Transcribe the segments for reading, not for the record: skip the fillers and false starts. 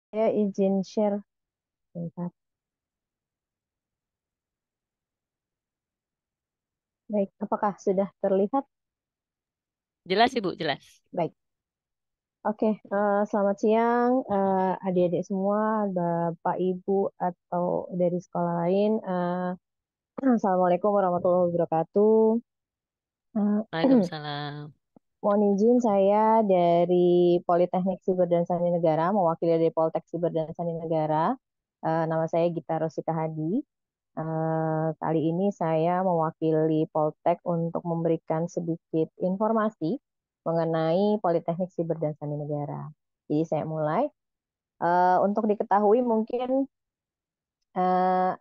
Saya izin share sebentar. Baik, apakah sudah terlihat? Jelas Ibu, jelas. Baik. Oke, selamat siang adik-adik semua, Bapak, Ibu, atau dari sekolah lain. Assalamualaikum warahmatullahi wabarakatuh. Eh, Waalaikumsalam. mohon izin saya dari Politeknik Siber dan Sandi Negara, mewakili dari Poltek Siber dan Sandi Negara. Nama saya Gita Rosita Hadi. Kali ini saya mewakili Poltek untuk memberikan sedikit informasi mengenai Politeknik Siber dan Sandi Negara. Jadi saya mulai. Untuk diketahui mungkin, eh,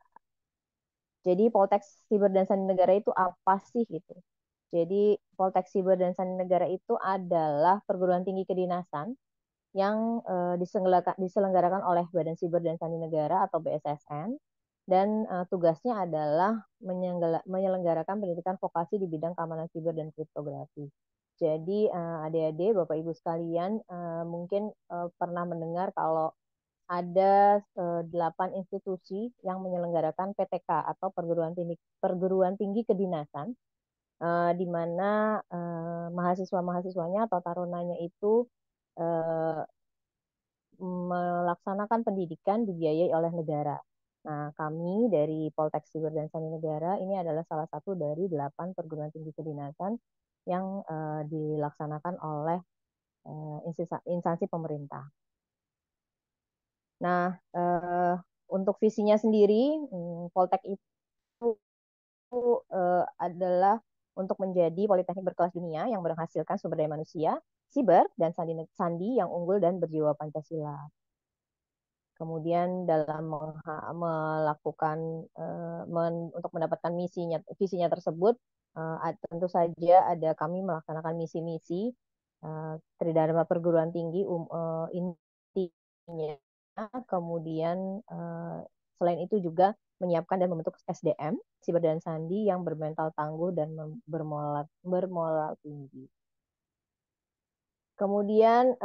jadi Poltek Siber dan Sandi Negara itu apa sih gitu? Jadi Poltek Siber dan Sandi Negara itu adalah perguruan tinggi kedinasan yang diselenggarakan oleh Badan Siber dan Sandi Negara atau BSSN, dan tugasnya adalah menyelenggarakan pendidikan vokasi di bidang keamanan siber dan kriptografi. Jadi adik-adik, Bapak Ibu sekalian, mungkin pernah mendengar kalau ada 8 institusi yang menyelenggarakan PTK atau perguruan tinggi kedinasan, di mana mahasiswa-mahasiswanya atau tarunanya itu eh, melaksanakan pendidikan dibiayai oleh negara. Nah, kami dari Poltek Siber dan Sandi Negara ini adalah salah satu dari 8 perguruan tinggi kedinasan yang dilaksanakan oleh instansi pemerintah. Nah, untuk visinya sendiri, Poltek itu adalah untuk menjadi politeknik berkelas dunia yang menghasilkan sumber daya manusia, siber, dan sandi yang unggul dan berjiwa Pancasila. Kemudian dalam melakukan untuk mendapatkan visinya tersebut, tentu saja ada kami melaksanakan misi-misi Tridharma perguruan tinggi, intinya. Kemudian selain itu juga menyiapkan dan membentuk SDM siber dan sandi yang bermental tangguh dan bermoral tinggi. Kemudian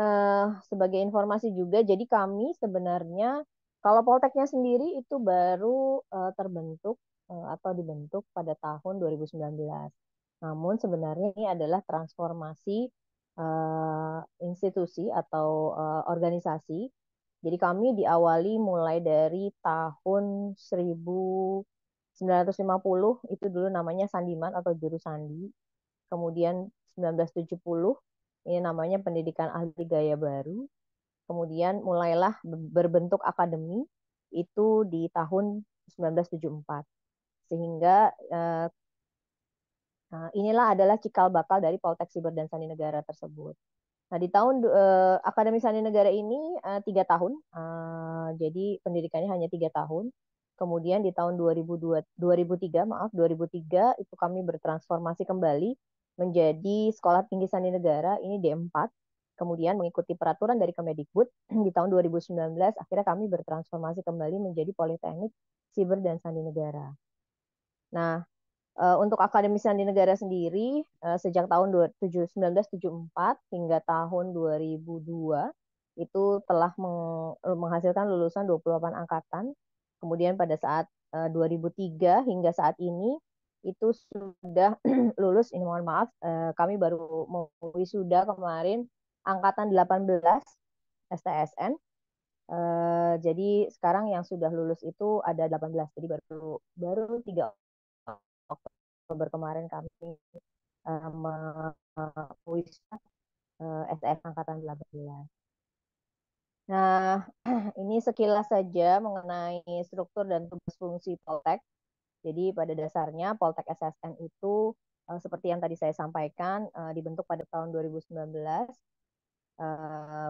sebagai informasi juga, jadi kami sebenarnya kalau Polteknya sendiri itu baru terbentuk atau dibentuk pada tahun 2019. Namun sebenarnya ini adalah transformasi institusi atau organisasi. Jadi kami diawali mulai dari tahun 1950, itu dulu namanya Sandiman atau Juru Sandi. Kemudian 1970 ini namanya Pendidikan Ahli Gaya Baru. Kemudian mulailah berbentuk akademi itu di tahun 1974. Sehingga inilah adalah cikal bakal dari Poltek Siber dan Sandi Negara tersebut. Nah, di tahun Akademi Sandi Negara ini 3 tahun, jadi pendidikannya hanya 3 tahun. Kemudian di tahun 2003, maaf, 2003 itu kami bertransformasi kembali menjadi Sekolah Tinggi Sandi Negara, ini D4. Kemudian mengikuti peraturan dari Kemendikbud di tahun 2019, akhirnya kami bertransformasi kembali menjadi Politeknik Siber dan Sandi Negara. Nah, untuk Akademisi di negara sendiri, sejak tahun 1974 hingga tahun 2002 itu telah menghasilkan lulusan 28 angkatan. Kemudian pada saat 2003 hingga saat ini itu sudah lulus, ini mohon maaf, kami baru mau wisuda kemarin, angkatan 18 STSN. Jadi sekarang yang sudah lulus itu ada 18, jadi baru baru 3 Oktober kemarin kami mewisuda STS Angkatan 18. Nah, ini sekilas saja mengenai struktur dan tugas fungsi Poltek. Jadi pada dasarnya Poltek SSN itu seperti yang tadi saya sampaikan, dibentuk pada tahun 2019,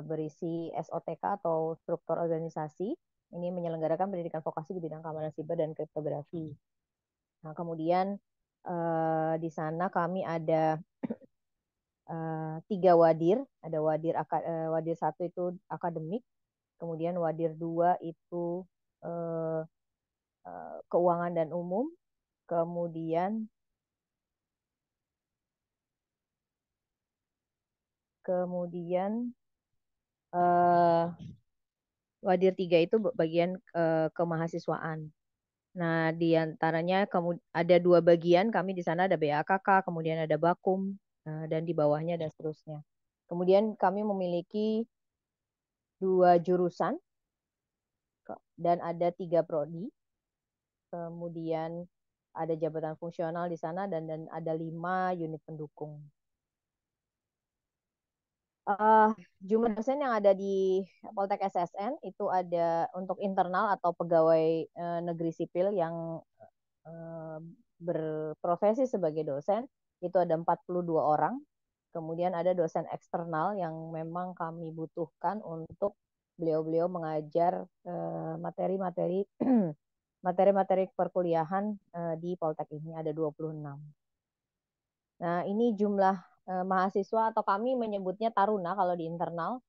berisi SOTK atau struktur organisasi. Ini menyelenggarakan pendidikan vokasi di bidang keamanan siber dan kriptografi. Nah, kemudian di sana kami ada 3 wadir. Ada wadir satu itu akademik, kemudian wadir dua itu eh, keuangan dan umum, kemudian kemudian eh, Wadir 3 itu bagian kemahasiswaan. Nah, di antaranya ada 2 bagian, kami di sana ada BAKK, kemudian ada Bakum, dan di bawahnya dan seterusnya. Kemudian kami memiliki 2 jurusan dan ada 3 prodi. Kemudian ada jabatan fungsional di sana dan ada 5 unit pendukung. Jumlah dosen yang ada di Poltek SSN itu ada untuk internal atau pegawai negeri sipil yang eh, berprofesi sebagai dosen itu ada 42 orang. Kemudian ada dosen eksternal yang memang kami butuhkan untuk beliau-beliau mengajar materi-materi materi-materi perkuliahan di Poltek ini ada 26. Nah, ini jumlah mahasiswa atau kami menyebutnya taruna kalau di internal.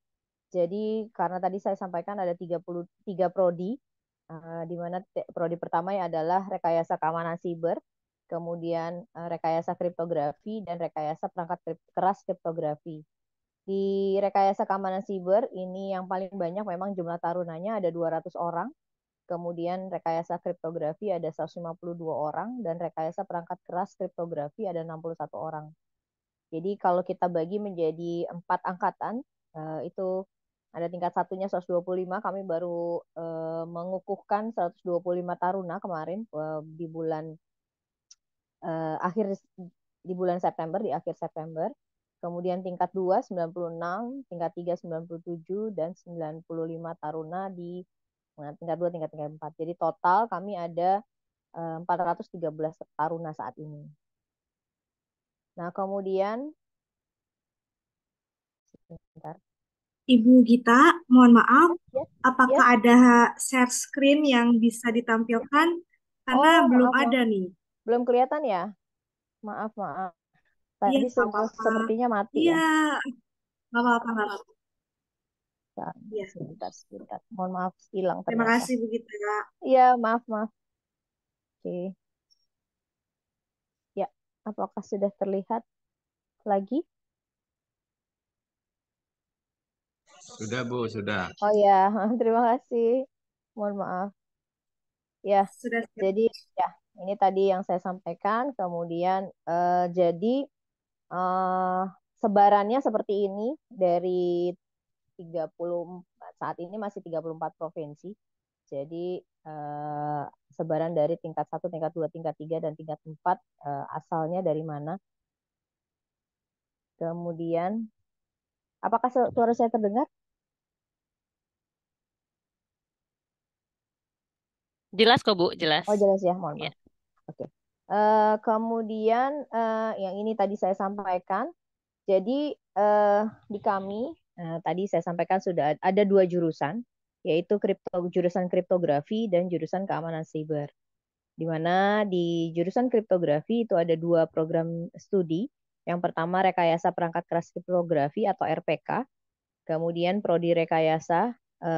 Jadi karena tadi saya sampaikan ada 33 prodi, di mana prodi pertama adalah rekayasa keamanan siber, kemudian rekayasa kriptografi, dan rekayasa perangkat keras kriptografi. Di rekayasa keamanan siber ini yang paling banyak memang jumlah tarunanya ada 200 orang, kemudian rekayasa kriptografi ada 152 orang, dan rekayasa perangkat keras kriptografi ada 61 orang. Jadi kalau kita bagi menjadi 4 angkatan, itu ada tingkat satunya 125, kami baru mengukuhkan 125 taruna kemarin di bulan akhir di bulan September, di akhir September. Kemudian tingkat 2 96, tingkat 3 97, dan 95 taruna di tingkat 2, tingkat 3, 4. Jadi total kami ada 413 taruna saat ini. Nah, kemudian sebentar. Ibu Gita, mohon maaf, Ya, ya. apakah ada share screen yang bisa ditampilkan? Karena Oh, belum maaf, maaf. ada nih. Belum kelihatan ya? Maaf, maaf. Iya, Tadi nggak apa-apa. sepertinya mati Iya, ya. nggak apa-apa, nggak apa-apa. Sebentar, Iya. sebentar, sebentar. Mohon maaf, hilang Terima ternyata. kasih, Bu Gita. Iya, maaf, maaf. Oke. Ya, apakah sudah terlihat lagi? Sudah, Bu, sudah. Oh ya, terima kasih. Mohon maaf. Ya, Sudah siap. jadi ya, ini tadi yang saya sampaikan. Kemudian jadi eh, sebarannya seperti ini dari 34, saat ini masih 34 provinsi. Jadi sebaran dari tingkat 1, tingkat 2, tingkat 3, dan tingkat 4 asalnya dari mana. Kemudian, apakah suara saya terdengar? Jelas kok, Bu, jelas. Oh, jelas ya, mohon Ya. maaf. Oke. Kemudian yang ini tadi saya sampaikan. Jadi di kami tadi saya sampaikan sudah ada 2 jurusan, yaitu jurusan kriptografi dan jurusan keamanan siber. Di mana di jurusan kriptografi itu ada 2 program studi. Yang pertama rekayasa perangkat keras kriptografi atau RPK, kemudian prodi rekayasa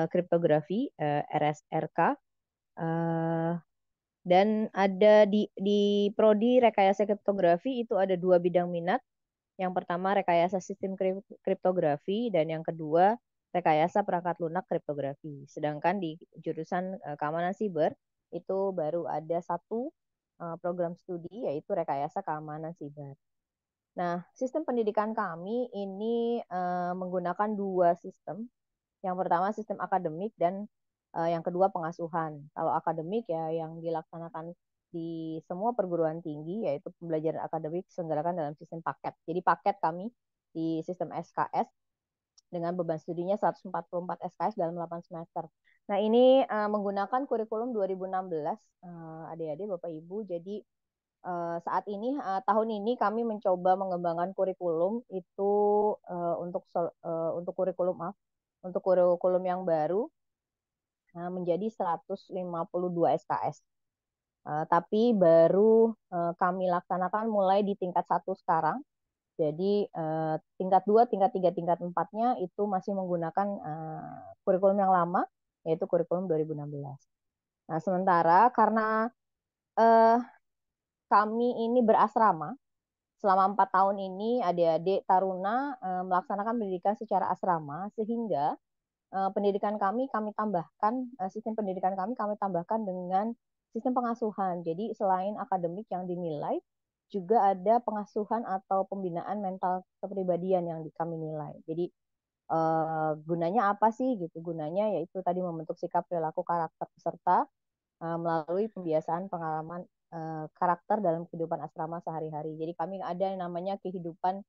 kriptografi RSRK, eh, dan ada di prodi rekayasa kriptografi itu ada 2 bidang minat. Yang pertama rekayasa sistem kriptografi dan yang kedua rekayasa perangkat lunak kriptografi. Sedangkan di jurusan keamanan siber itu baru ada 1 program studi yaitu rekayasa keamanan siber. Nah, sistem pendidikan kami ini menggunakan 2 sistem. Yang pertama sistem akademik dan yang kedua pengasuhan. Kalau akademik ya yang dilaksanakan di semua perguruan tinggi yaitu pembelajaran akademik diselenggarakan dalam sistem paket. Jadi paket kami di sistem SKS dengan beban studinya 144 SKS dalam 8 semester. Nah, ini menggunakan kurikulum 2016 adik-adik Bapak Ibu. Jadi saat ini tahun ini kami mencoba mengembangkan kurikulum itu untuk kurikulum untuk kurikulum yang baru menjadi 152 SKS. Tapi baru kami laksanakan mulai di tingkat 1 sekarang. Jadi tingkat 2, tingkat 3, tingkat 4-nya itu masih menggunakan kurikulum yang lama, yaitu kurikulum 2016. Nah, sementara karena eh, kami ini berasrama, selama 4 tahun ini adik-adik taruna melaksanakan pendidikan secara asrama, sehingga pendidikan kami tambahkan sistem pendidikan kami tambahkan dengan sistem pengasuhan. Jadi selain akademik yang dinilai, juga ada pengasuhan atau pembinaan mental kepribadian yang kami nilai. Jadi gunanya apa sih gitu? Gunanya yaitu tadi membentuk sikap, perilaku, karakter peserta melalui pembiasaan pengalaman karakter dalam kehidupan asrama sehari-hari. Jadi kami ada yang namanya kehidupan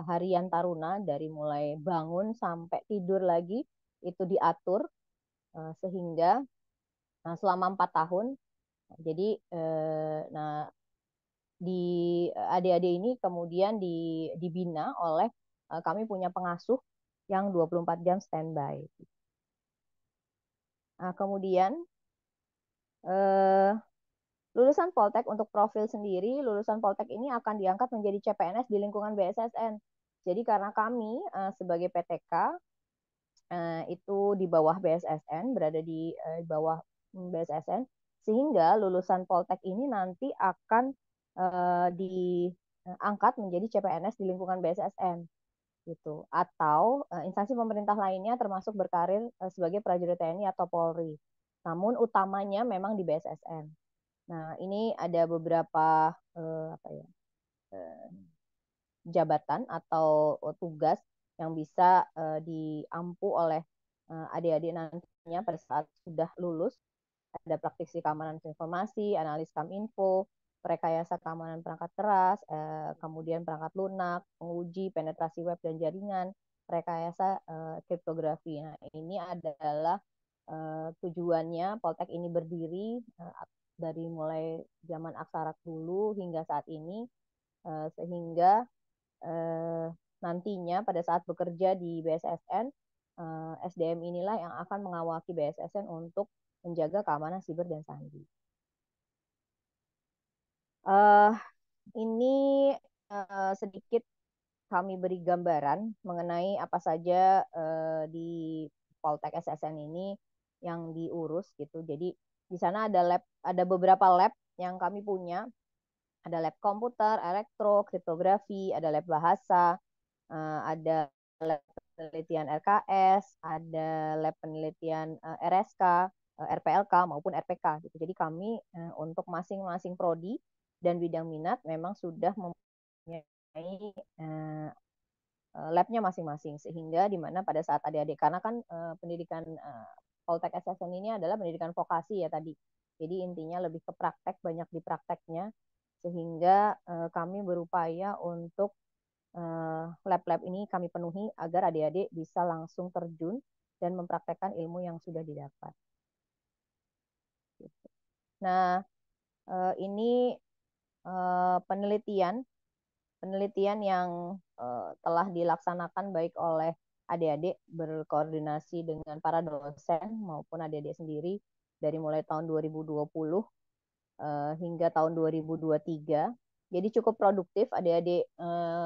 harian taruna, dari mulai bangun sampai tidur lagi itu diatur sehingga selama 4 tahun. Jadi nah di adik-adik ini kemudian dibina oleh kami punya pengasuh yang 24 jam standby. Nah, kemudian lulusan Poltek untuk profil sendiri, lulusan Poltek ini akan diangkat menjadi CPNS di lingkungan BSSN. Jadi karena kami sebagai PTK itu di bawah BSSN, berada di bawah BSSN, sehingga lulusan Poltek ini nanti akan diangkat menjadi CPNS di lingkungan BSSN gitu, atau instansi pemerintah lainnya termasuk berkarir sebagai prajurit TNI atau Polri. Namun utamanya memang di BSSN. Nah, ini ada beberapa jabatan atau tugas yang bisa diampu oleh adik-adik nantinya pada saat sudah lulus. Ada praktisi keamanan informasi, analis Kominfo, rekayasa keamanan perangkat keras, kemudian perangkat lunak, penguji penetrasi web dan jaringan, rekayasa kriptografi. Nah, ini adalah tujuannya Poltek ini berdiri dari mulai zaman Aksarak dulu hingga saat ini, sehingga nantinya pada saat bekerja di BSSN, SDM inilah yang akan mengawaki BSSN untuk menjaga keamanan siber dan sandi. Ini sedikit kami beri gambaran mengenai apa saja di Poltek SSN ini yang diurus gitu. Jadi di sana ada beberapa lab yang kami punya. Ada lab komputer, elektro, kriptografi, ada lab bahasa, ada lab penelitian RKS, ada lab penelitian RSK, RPLK maupun RPK gitu. Jadi kami untuk masing-masing prodi dan bidang minat memang sudah mempunyai labnya masing-masing, sehingga di mana pada saat adik-adik, karena kan pendidikan Poltek SSN ini adalah pendidikan vokasi ya tadi. Jadi intinya lebih ke praktek, banyak di prakteknya, sehingga kami berupaya untuk lab-lab ini kami penuhi agar adik-adik bisa langsung terjun dan mempraktekkan ilmu yang sudah didapat. Nah, ini penelitian yang telah dilaksanakan baik oleh adik-adik berkoordinasi dengan para dosen maupun adik-adik sendiri dari mulai tahun 2020 hingga tahun 2023. Jadi cukup produktif adik-adik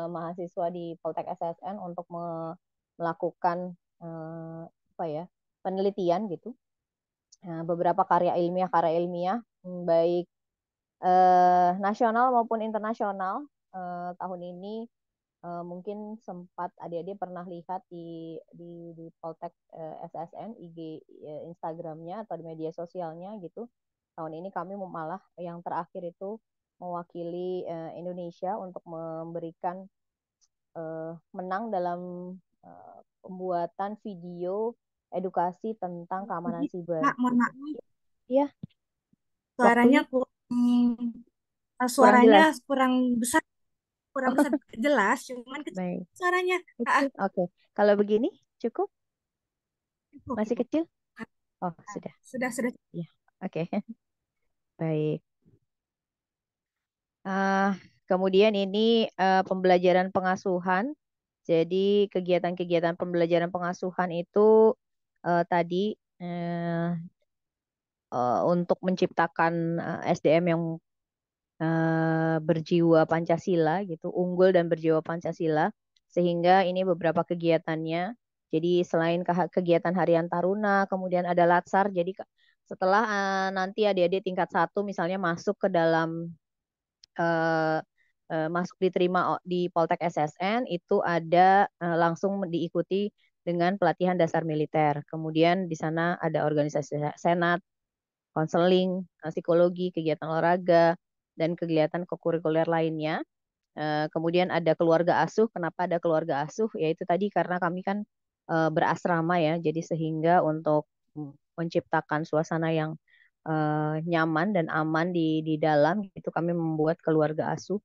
mahasiswa di Poltek SSN untuk melakukan penelitian gitu. Beberapa karya ilmiah baik nasional maupun internasional. Tahun ini mungkin sempat adik-adik pernah lihat di Poltek SSN IG Instagramnya atau di media sosialnya gitu. Tahun ini kami malah yang terakhir itu mewakili Indonesia untuk memberikan menang dalam pembuatan video edukasi tentang keamanan siber. Kak, mohon maaf. Iya. Suaranya kurang besar, jelas, cuman kecil suaranya. Oke. Kalau begini cukup? Masih kecil? Oh, sudah. Sudah. Ya, oke. Baik. Kemudian ini pembelajaran pengasuhan. Jadi kegiatan-kegiatan pembelajaran pengasuhan itu tadi untuk menciptakan SDM yang berjiwa Pancasila gitu, unggul dan berjiwa Pancasila, sehingga ini beberapa kegiatannya. Jadi selain kegiatan harian taruna, kemudian ada latsar. Jadi setelah nanti adik-adik tingkat 1 misalnya masuk ke dalam masuk diterima di Poltek SSN, itu ada langsung diikuti dengan pelatihan dasar militer. Kemudian di sana ada organisasi senat, konseling, psikologi, kegiatan olahraga, dan kegiatan kekurikuler lainnya. Kemudian ada keluarga asuh. Kenapa ada keluarga asuh? Yaitu tadi karena kami kan berasrama ya, jadi sehingga untuk menciptakan suasana yang nyaman dan aman di dalam itu kami membuat keluarga asuh.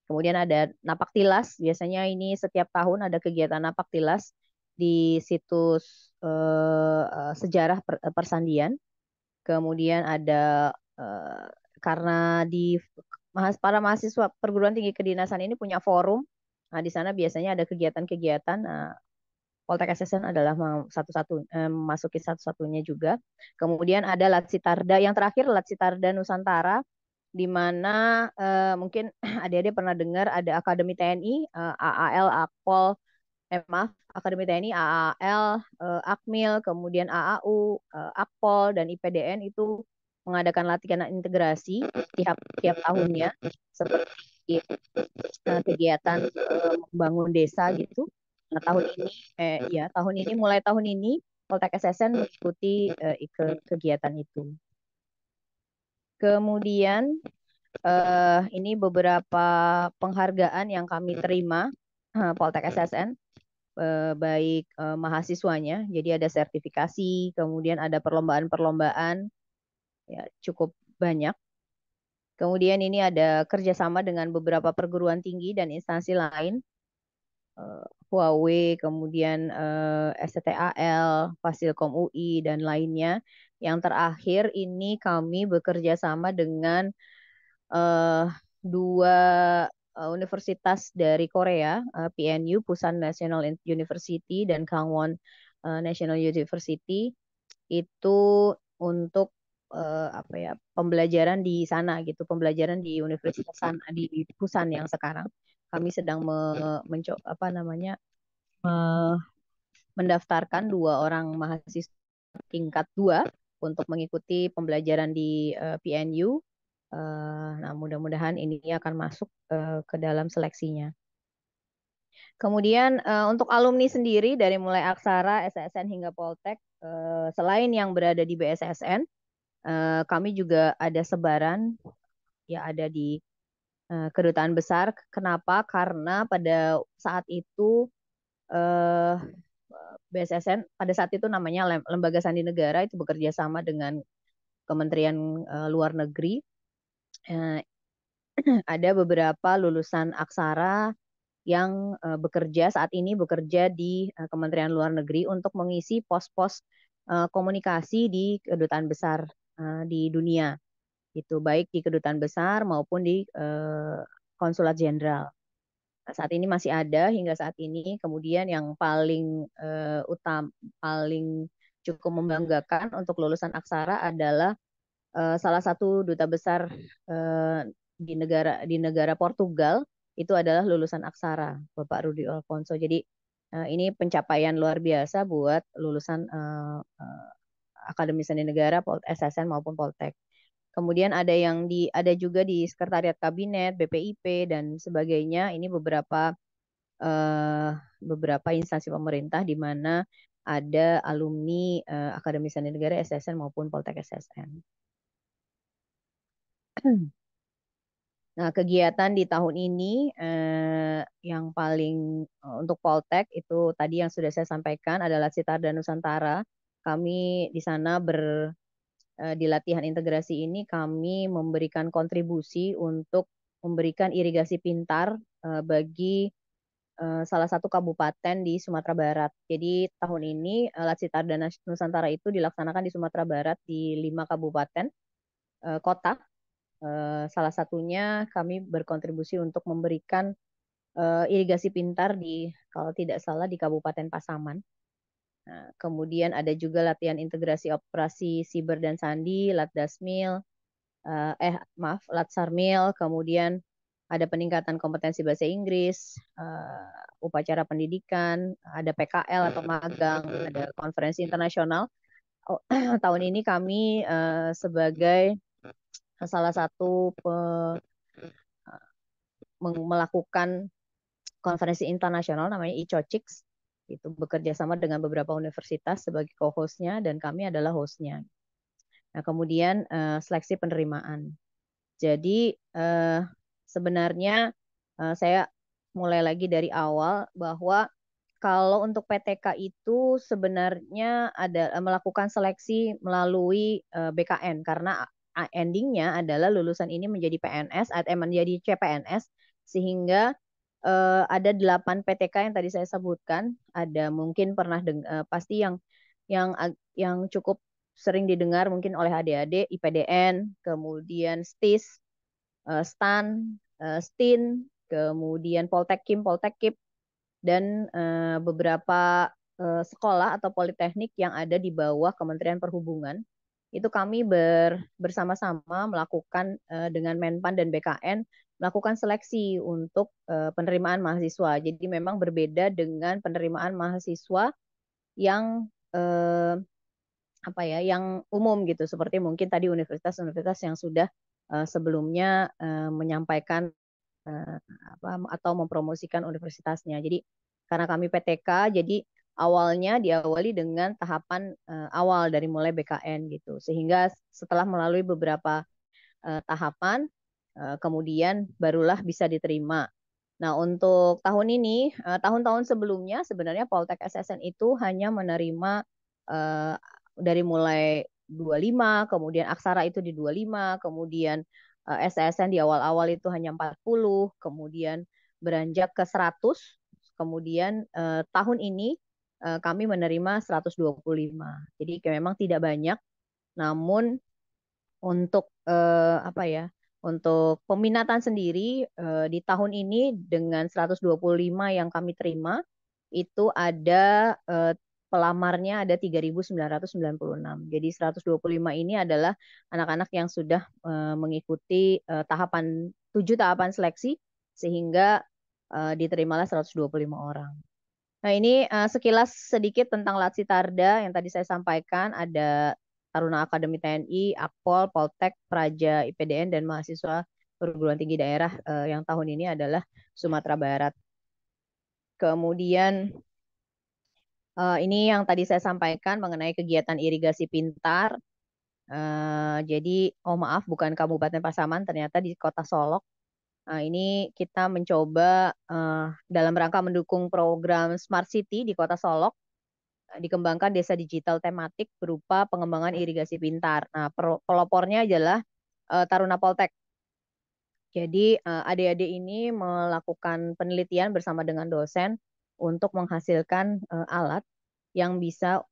Kemudian ada napak tilas. Biasanya ini setiap tahun ada kegiatan napak tilas di situs sejarah Persandian. Kemudian ada karena di para mahasiswa perguruan tinggi kedinasan ini punya forum. Nah, di sana biasanya ada kegiatan-kegiatan. Poltek SSN adalah masuki satu-satunya juga. Kemudian ada Latsitarda. Yang terakhir Latsitarda Nusantara, di mana mungkin adik-adik pernah dengar ada Akademi TNI, AAL, Akpol, maaf, Akademi TNI, AAL, Akmil, kemudian AAU, Akpol, dan IPDN itu mengadakan latihan integrasi tiap tahunnya seperti kegiatan membangun desa gitu. Nah, mulai tahun ini Poltek SSN mengikuti kegiatan itu. Kemudian ini beberapa penghargaan yang kami terima Poltek SSN, baik mahasiswanya, jadi ada sertifikasi, kemudian ada perlombaan-perlombaan, ya cukup banyak. Kemudian ini ada kerjasama dengan beberapa perguruan tinggi dan instansi lain, Huawei, kemudian STAL, Fasilkom UI, dan lainnya. Yang terakhir ini kami bekerja sama dengan dua universitas dari Korea, PNU, Pusan National University, dan Gangwon National University, itu untuk pembelajaran di sana gitu, pembelajaran di universitas sana, di Pusan yang sekarang kami sedang mendaftarkan 2 orang mahasiswa tingkat 2 untuk mengikuti pembelajaran di PNU. Nah, mudah-mudahan ini akan masuk ke dalam seleksinya. Kemudian untuk alumni sendiri dari mulai Aksara, SSN hingga Poltek, selain yang berada di BSSN, kami juga ada sebaran, ya ada di kedutaan besar. Kenapa? Karena pada saat itu BSSN pada saat itu namanya Lembaga Sandi Negara, itu bekerja sama dengan Kementerian Luar Negeri. Ada beberapa lulusan Aksara yang saat ini bekerja di Kementerian Luar Negeri untuk mengisi pos-pos komunikasi di kedutaan besar di dunia. Itu baik di kedutaan besar maupun di konsulat jenderal. Nah, saat ini masih ada hingga saat ini. Kemudian yang paling paling cukup membanggakan untuk lulusan Aksara adalah salah satu duta besar di negara Portugal itu adalah lulusan Aksara, Bapak Rudi Alfonso. Jadi ini pencapaian luar biasa buat lulusan Akademi Sandi Negara, SSN maupun Poltek. Kemudian ada juga di Sekretariat Kabinet, BPIP dan sebagainya. Ini beberapa instansi pemerintah di mana ada alumni Akademi Sandi Negara, SSN maupun Poltek SSN. Nah, kegiatan di tahun ini yang paling untuk Poltek itu tadi yang sudah saya sampaikan adalah Latsitarda Nusantara. Kami di sana di latihan integrasi ini kami memberikan kontribusi untuk memberikan irigasi pintar bagi salah satu kabupaten di Sumatera Barat. Jadi tahun ini Latsitarda Nusantara itu dilaksanakan di Sumatera Barat di 5 kabupaten kota. Salah satunya kami berkontribusi untuk memberikan irigasi pintar kalau tidak salah di Kabupaten Pasaman. Nah, kemudian ada juga latihan integrasi operasi siber dan sandi, Latdasmil, Latsarmil, kemudian ada peningkatan kompetensi bahasa Inggris, upacara pendidikan, ada PKL atau magang, ada konferensi internasional. Tahun ini kami sebagai salah satu melakukan konferensi internasional namanya ICOCIX, Itu bekerja sama dengan beberapa universitas sebagai co-hostnya dan kami adalah hostnya. Nah, kemudian seleksi penerimaan. Jadi sebenarnya saya mulai lagi dari awal bahwa kalau untuk PTK itu sebenarnya ada melakukan seleksi melalui BKN karena endingnya adalah lulusan ini menjadi PNS atau menjadi CPNS sehingga ada 8 PTK yang tadi saya sebutkan. Ada mungkin pernah pasti yang cukup sering didengar mungkin oleh adik-adik IPDN, kemudian STIS, STAN, STIN, kemudian Poltekim, Poltekip, dan beberapa sekolah atau politeknik yang ada di bawah Kementerian Perhubungan. Itu kami bersama-sama melakukan dengan Menpan dan BKN melakukan seleksi untuk penerimaan mahasiswa. Jadi memang berbeda dengan penerimaan mahasiswa yang yang umum gitu, seperti mungkin tadi universitas-universitas yang sudah sebelumnya menyampaikan atau mempromosikan universitasnya. Jadi karena kami PTK, jadi awalnya diawali dengan tahapan awal dari mulai BKN gitu. Sehingga setelah melalui beberapa tahapan, kemudian barulah bisa diterima. Nah, untuk tahun ini, tahun-tahun sebelumnya sebenarnya Poltek SSN itu hanya menerima dari mulai 25, kemudian Aksara itu di 25, kemudian SSN di awal-awal itu hanya 40, kemudian beranjak ke 100, kemudian tahun ini kami menerima 125. Jadi memang tidak banyak, namun untuk untuk peminatan sendiri di tahun ini dengan 125 yang kami terima itu ada pelamarnya ada 3.996. Jadi 125 ini adalah anak-anak yang sudah mengikuti 7 tahapan seleksi sehingga diterimalah 125 orang. Nah, ini sekilas sedikit tentang Latsitarda yang tadi saya sampaikan. Ada Taruna Akademi TNI, Akpol, Poltek, Praja, IPDN, dan mahasiswa perguruan tinggi daerah yang tahun ini adalah Sumatera Barat. Kemudian ini yang tadi saya sampaikan mengenai kegiatan irigasi pintar. Jadi, maaf, bukan Kabupaten Pasaman, ternyata di Kota Solok. Nah, ini kita mencoba dalam rangka mendukung program Smart City di Kota Solok, dikembangkan desa digital tematik berupa pengembangan irigasi pintar. Nah, pelopornya adalah Taruna Poltek. Jadi adik-adik ini melakukan penelitian bersama dengan dosen untuk menghasilkan alat yang bisa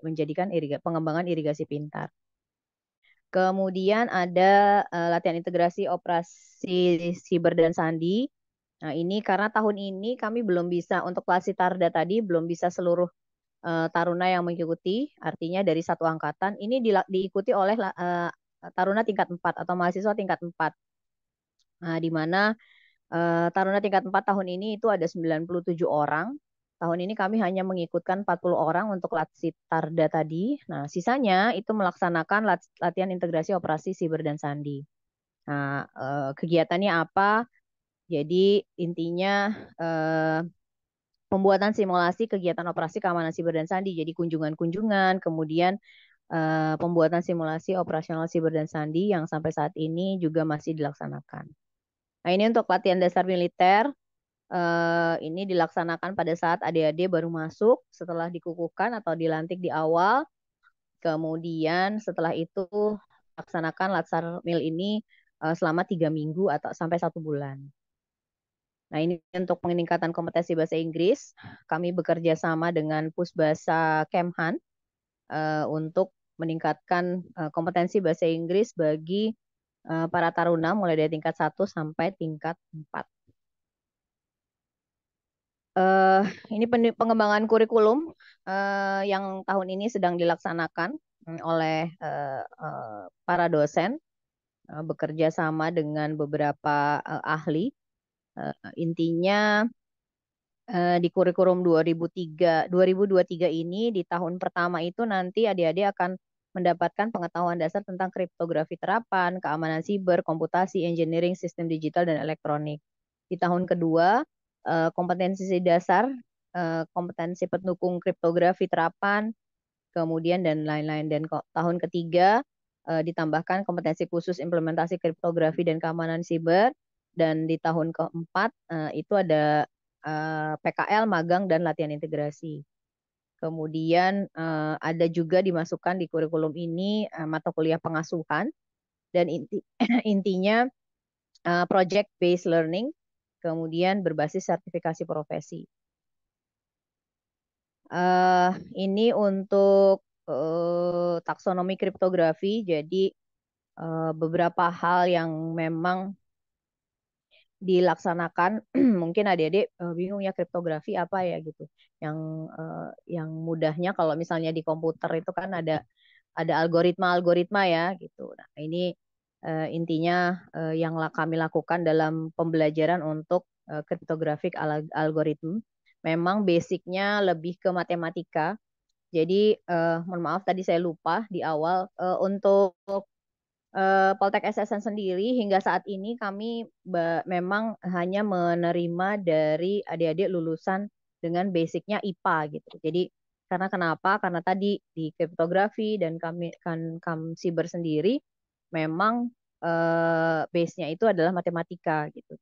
menjadikan pengembangan irigasi pintar. Kemudian ada latihan integrasi operasi siber dan sandi. Nah, ini karena tahun ini kami belum bisa untuk Latsitarda tadi belum bisa seluruh taruna yang mengikuti, artinya dari satu angkatan ini diikuti oleh taruna tingkat 4 atau mahasiswa tingkat 4. Nah, di mana taruna tingkat 4 tahun ini itu ada 97 orang. Tahun ini kami hanya mengikutkan 40 orang untuk Latsitarda tadi. Nah, sisanya itu melaksanakan latihan integrasi operasi siber dan sandi. Nah, kegiatannya apa? Jadi intinya pembuatan simulasi kegiatan operasi keamanan siber dan sandi. Jadi kunjungan-kunjungan, kemudian pembuatan simulasi operasional siber dan sandi yang sampai saat ini juga masih dilaksanakan. Nah, ini untuk latihan dasar militer. Ini dilaksanakan pada saat adik-adik baru masuk setelah dikukuhkan atau dilantik di awal. Kemudian setelah itu laksanakan latsar mil ini selama 3 minggu atau sampai 1 bulan. Nah, ini untuk peningkatan kompetensi bahasa Inggris. Kami bekerja sama dengan Pusbasa Kemhan untuk meningkatkan kompetensi bahasa Inggris bagi para taruna mulai dari tingkat 1 sampai tingkat 4. Ini pengembangan kurikulum yang tahun ini sedang dilaksanakan oleh para dosen bekerja sama dengan beberapa ahli. Intinya di kurikulum 2023 ini di tahun pertama itu nanti adik-adik akan mendapatkan pengetahuan dasar tentang kriptografi terapan, keamanan siber, komputasi, engineering, sistem digital, dan elektronik. Di tahun kedua, kompetensi dasar, kompetensi pendukung kriptografi terapan, kemudian dan lain-lain. Dan tahun ketiga, ditambahkan kompetensi khusus implementasi kriptografi dan keamanan siber. Dan di tahun keempat, itu ada PKL, magang, dan latihan integrasi. Kemudian ada juga dimasukkan di kurikulum ini mata kuliah pengasuhan dan intinya project based learning, kemudian berbasis sertifikasi profesi. Ini untuk taksonomi kriptografi, jadi beberapa hal yang memang dilaksanakan. Mungkin adik-adik bingung ya kriptografi apa ya gitu. Yang mudahnya kalau misalnya di komputer itu kan ada algoritma ya gitu. Nah, ini intinya yang kami lakukan dalam pembelajaran untuk kriptografik algoritma. Memang basicnya lebih ke matematika. Jadi mohon maaf tadi saya lupa di awal untuk Poltek SSN sendiri hingga saat ini kami memang hanya menerima dari adik-adik lulusan dengan basicnya IPA gitu. Jadi karena kenapa? Karena tadi di kriptografi dan kami siber sendiri memang base-nya itu adalah matematika gitu.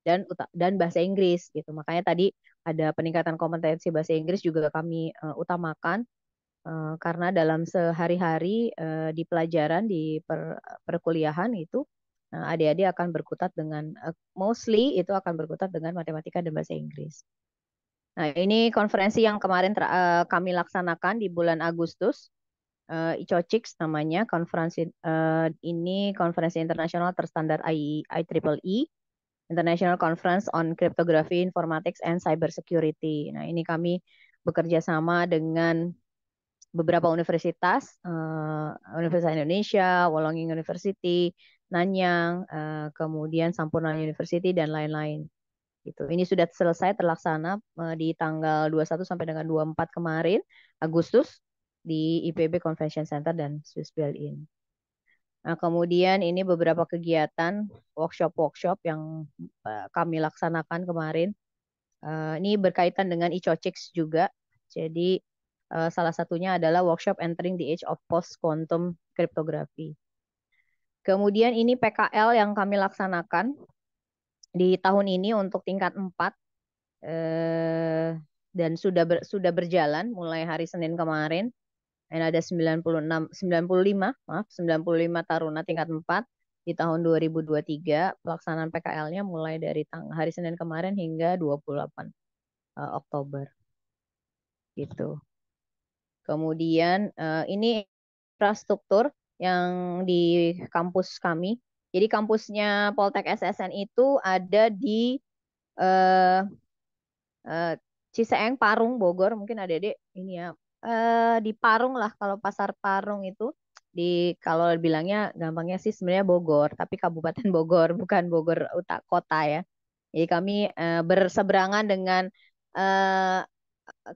Dan bahasa Inggris gitu. Makanya tadi ada peningkatan kompetensi bahasa Inggris juga kami utamakan. Karena dalam sehari-hari di pelajaran di perkuliahan itu adik-adik akan berkutat dengan mostly itu akan berkutat dengan matematika dan bahasa Inggris. Nah, ini konferensi yang kemarin kami laksanakan di bulan Agustus. ICOCIX namanya konferensi ini konferensi internasional terstandar IEEE, International Conference on Cryptography, Informatics and Cyber Security. Nah, ini kami bekerja sama dengan beberapa universitas, Universitas Indonesia, Wolonging University, Nanyang, kemudian Sampurna University dan lain-lain. Gitu. Ini sudah selesai terlaksana di tanggal 21 sampai dengan 24 kemarin Agustus di IPB Convention Center dan Swiss Built-in. Nah, kemudian ini beberapa kegiatan workshop yang kami laksanakan kemarin. Ini berkaitan dengan ICOCIX juga. Jadi salah satunya adalah workshop Entering the Age of Post-Quantum Cryptography. Kemudian ini PKL yang kami laksanakan di tahun ini untuk tingkat 4 dan sudah berjalan mulai hari Senin kemarin. Dan ada 95 taruna tingkat 4 di tahun 2023. Pelaksanaan PKL-nya mulai dari hari Senin kemarin hingga 28 Oktober. Gitu. Kemudian ini infrastruktur yang di kampus kami. Jadi kampusnya Poltek SSN itu ada di Ciseeng, Parung, Bogor. Mungkin adik-adik ini ya di Parung lah, kalau pasar Parung itu kalau bilangnya gampangnya sih sebenarnya Bogor, tapi Kabupaten Bogor bukan Bogor kota ya. Jadi kami berseberangan dengan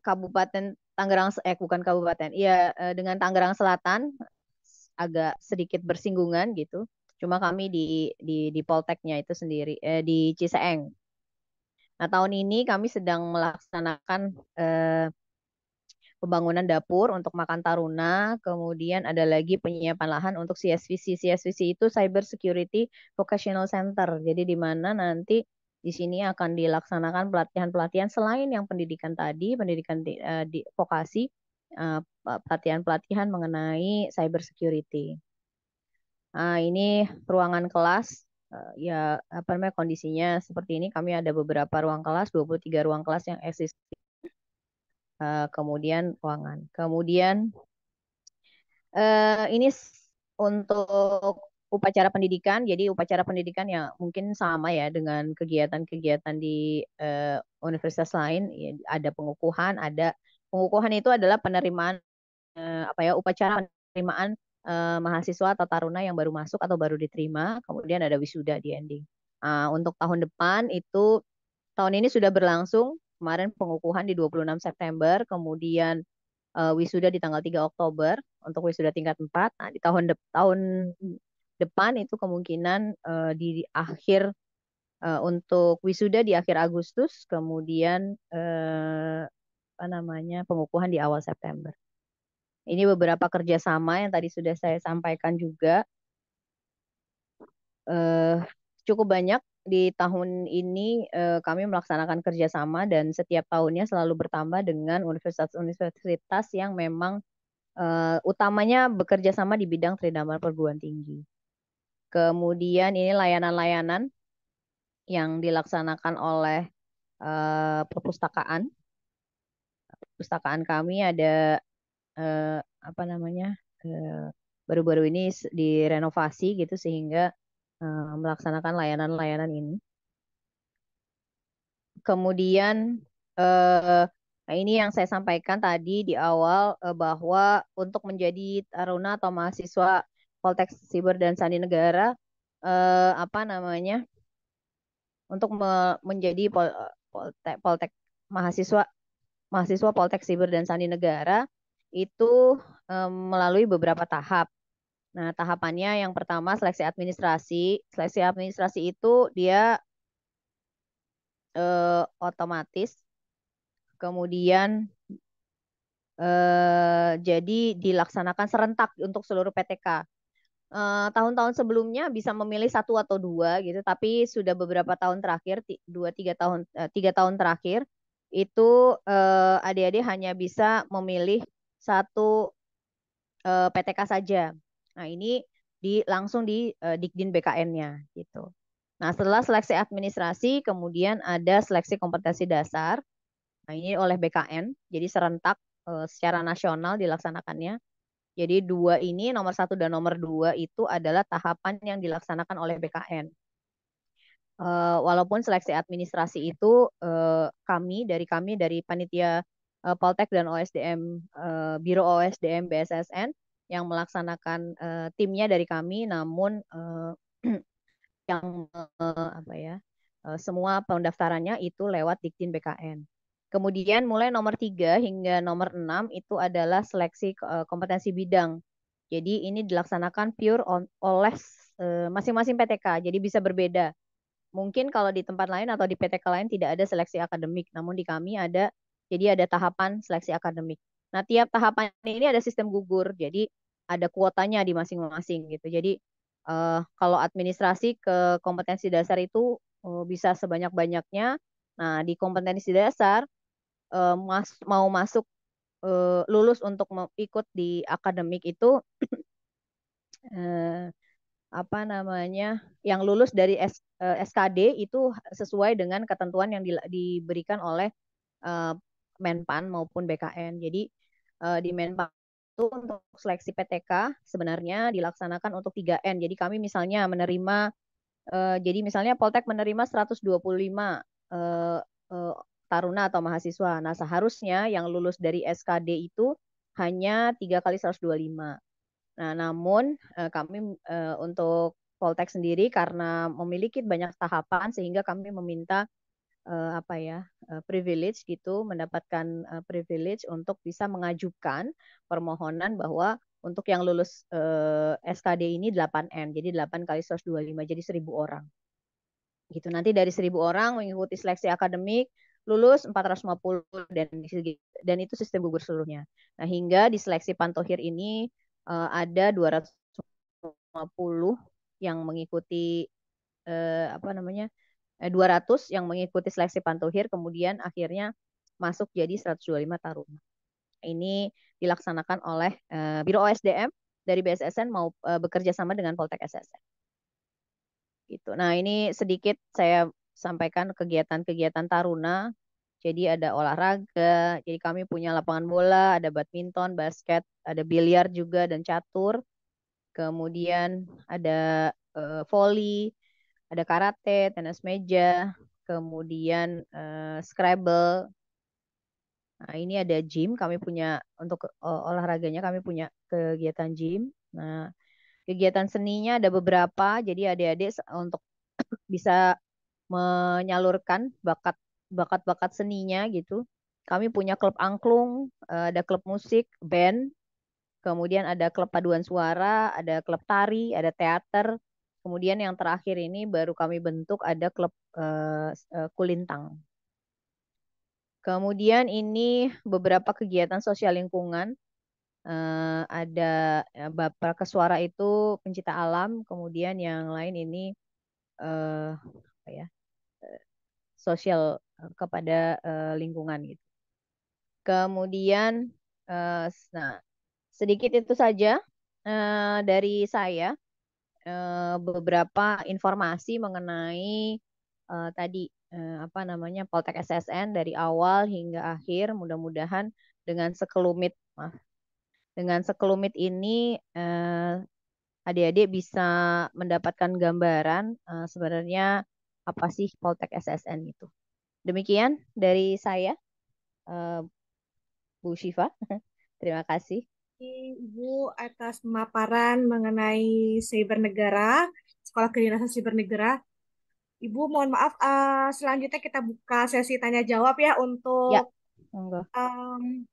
Kabupaten Tangerang, bukan kabupaten, iya dengan Tangerang Selatan, agak sedikit bersinggungan gitu. Cuma kami di Polteknya itu sendiri di Ciseeng. Nah, tahun ini kami sedang melaksanakan pembangunan dapur untuk makan taruna, kemudian ada lagi penyiapan lahan untuk CSVC. CSVC itu Cyber Security Vocational Center. Jadi di mana nanti di sini akan dilaksanakan pelatihan-pelatihan selain yang pendidikan tadi, pendidikan di vokasi, pelatihan-pelatihan mengenai cyber security. Nah, ini ruangan kelas. Ya, apa namanya, kondisinya seperti ini. Kami ada beberapa ruang kelas, 23 ruang kelas yang eksis. Kemudian ruangan. Kemudian ini untuk upacara pendidikan. Jadi upacara pendidikan ya mungkin sama ya dengan kegiatan-kegiatan di universitas lain. Ya, ada pengukuhan, pengukuhan itu adalah penerimaan upacara penerimaan mahasiswa atau taruna yang baru masuk atau baru diterima. Kemudian ada wisuda di ending. Untuk tahun depan itu tahun ini sudah berlangsung. Kemarin pengukuhan di 26 September, kemudian wisuda di tanggal 3 Oktober. untuk wisuda tingkat 4. Nah, di tahun depan itu kemungkinan di akhir untuk wisuda di akhir Agustus, kemudian apa namanya pengukuhan di awal September. Ini beberapa kerjasama yang tadi sudah saya sampaikan juga. eh, Cukup banyak di tahun ini kami melaksanakan kerjasama dan setiap tahunnya selalu bertambah dengan universitas-universitas yang memang utamanya bekerja sama di bidang tridharma perguruan tinggi. Kemudian ini layanan-layanan yang dilaksanakan oleh perpustakaan. Perpustakaan kami ada apa namanya baru-baru ini direnovasi gitu sehingga melaksanakan layanan-layanan ini. Kemudian nah ini yang saya sampaikan tadi di awal bahwa untuk menjadi taruna atau mahasiswa Poltek Siber dan Sandi Negara apa namanya untuk menjadi Poltek mahasiswa Poltek Siber dan Sandi Negara itu melalui beberapa tahap. Nah, tahapannya yang pertama seleksi administrasi. Seleksi administrasi itu dia otomatis, kemudian jadi dilaksanakan serentak untuk seluruh PTK. Tahun-tahun sebelumnya bisa memilih satu atau dua gitu, tapi sudah beberapa tahun terakhir, 3 tahun terakhir itu adik-adik hanya bisa memilih satu PTK saja. Nah ini langsung di Dikdin BKN-nya gitu. Nah setelah seleksi administrasi, kemudian ada seleksi kompetensi dasar. Nah ini oleh BKN, jadi serentak secara nasional dilaksanakannya. Jadi dua ini, nomor 1 dan nomor 2 itu adalah tahapan yang dilaksanakan oleh BKN. Walaupun seleksi administrasi itu kami dari panitia Poltek dan OSDM Biro OSDM BSSN yang melaksanakan timnya dari kami, namun yang apa ya semua pendaftarannya itu lewat Diktin BKN. Kemudian mulai nomor 3 hingga nomor 6 itu adalah seleksi kompetensi bidang. Jadi ini dilaksanakan pure oleh masing-masing PTK, jadi bisa berbeda. Mungkin kalau di tempat lain atau di PTK lain tidak ada seleksi akademik, namun di kami ada, jadi ada tahapan seleksi akademik. Nah, tiap tahapan ini ada sistem gugur, jadi ada kuotanya di masing-masing gitu. Jadi kalau administrasi ke kompetensi dasar itu bisa sebanyak-banyaknya. Nah, di kompetensi dasar mau masuk lulus untuk ikut di akademik itu eh, apa namanya yang lulus dari SKD itu sesuai dengan ketentuan yang diberikan oleh eh, Menpan maupun BKN. Jadi di Menpan itu untuk seleksi PTK sebenarnya dilaksanakan untuk 3N. Jadi kami misalnya menerima jadi misalnya Poltek menerima 125 eh, eh, taruna atau mahasiswa. Nah, seharusnya yang lulus dari SKD itu hanya 3 kali 125. Nah, namun kami untuk Poltek sendiri karena memiliki banyak tahapan sehingga kami meminta apa ya privilege gitu, mendapatkan privilege untuk bisa mengajukan permohonan bahwa untuk yang lulus SKD ini 8N, jadi 8 kali 125, jadi 1.000 orang. Gitu. Nanti dari 1.000 orang mengikuti seleksi akademik, lulus 450 dan itu sistem gugur seluruhnya. Nah, hingga di seleksi Pantohir ini ada 250 yang mengikuti apa namanya 200 yang mengikuti seleksi Pantohir, kemudian akhirnya masuk jadi 125 taruna. Ini dilaksanakan oleh Biro OSDM dari BSSN mau bekerja sama dengan Poltek SSN. Gitu. Nah, ini sedikit saya sampaikan kegiatan-kegiatan taruna. Jadi ada olahraga, jadi kami punya lapangan bola, ada badminton, basket, ada biliar juga dan catur. Kemudian ada volley, ada karate, tenis meja, kemudian Scrabble. Nah, ini ada gym, kami punya untuk olahraganya kami punya kegiatan gym. Nah, kegiatan seninya ada beberapa, jadi adik-adik untuk bisa menyalurkan bakat-bakat seninya gitu. Kami punya klub angklung, ada klub musik, band, kemudian ada klub paduan suara, ada klub tari, ada teater. Kemudian yang terakhir ini baru kami bentuk ada klub kulintang. Kemudian ini beberapa kegiatan sosial lingkungan. Ada Bapak Keswara itu pencipta alam, kemudian yang lain ini apa ya, sosial kepada lingkungan gitu. Kemudian nah sedikit itu saja dari saya, beberapa informasi mengenai tadi apa namanya Poltek SSN dari awal hingga akhir. Mudah-mudahan dengan sekelumit ini adik-adik bisa mendapatkan gambaran sebenarnya apa sih Poltek SSN itu. Demikian dari saya, Bu Syifa. Terima kasih. Ibu atas pemaparan mengenai Cyber Negara, Sekolah Kedinasan Siber Negara. Ibu mohon maaf, selanjutnya kita buka sesi tanya jawab ya Ya, untuk monggo.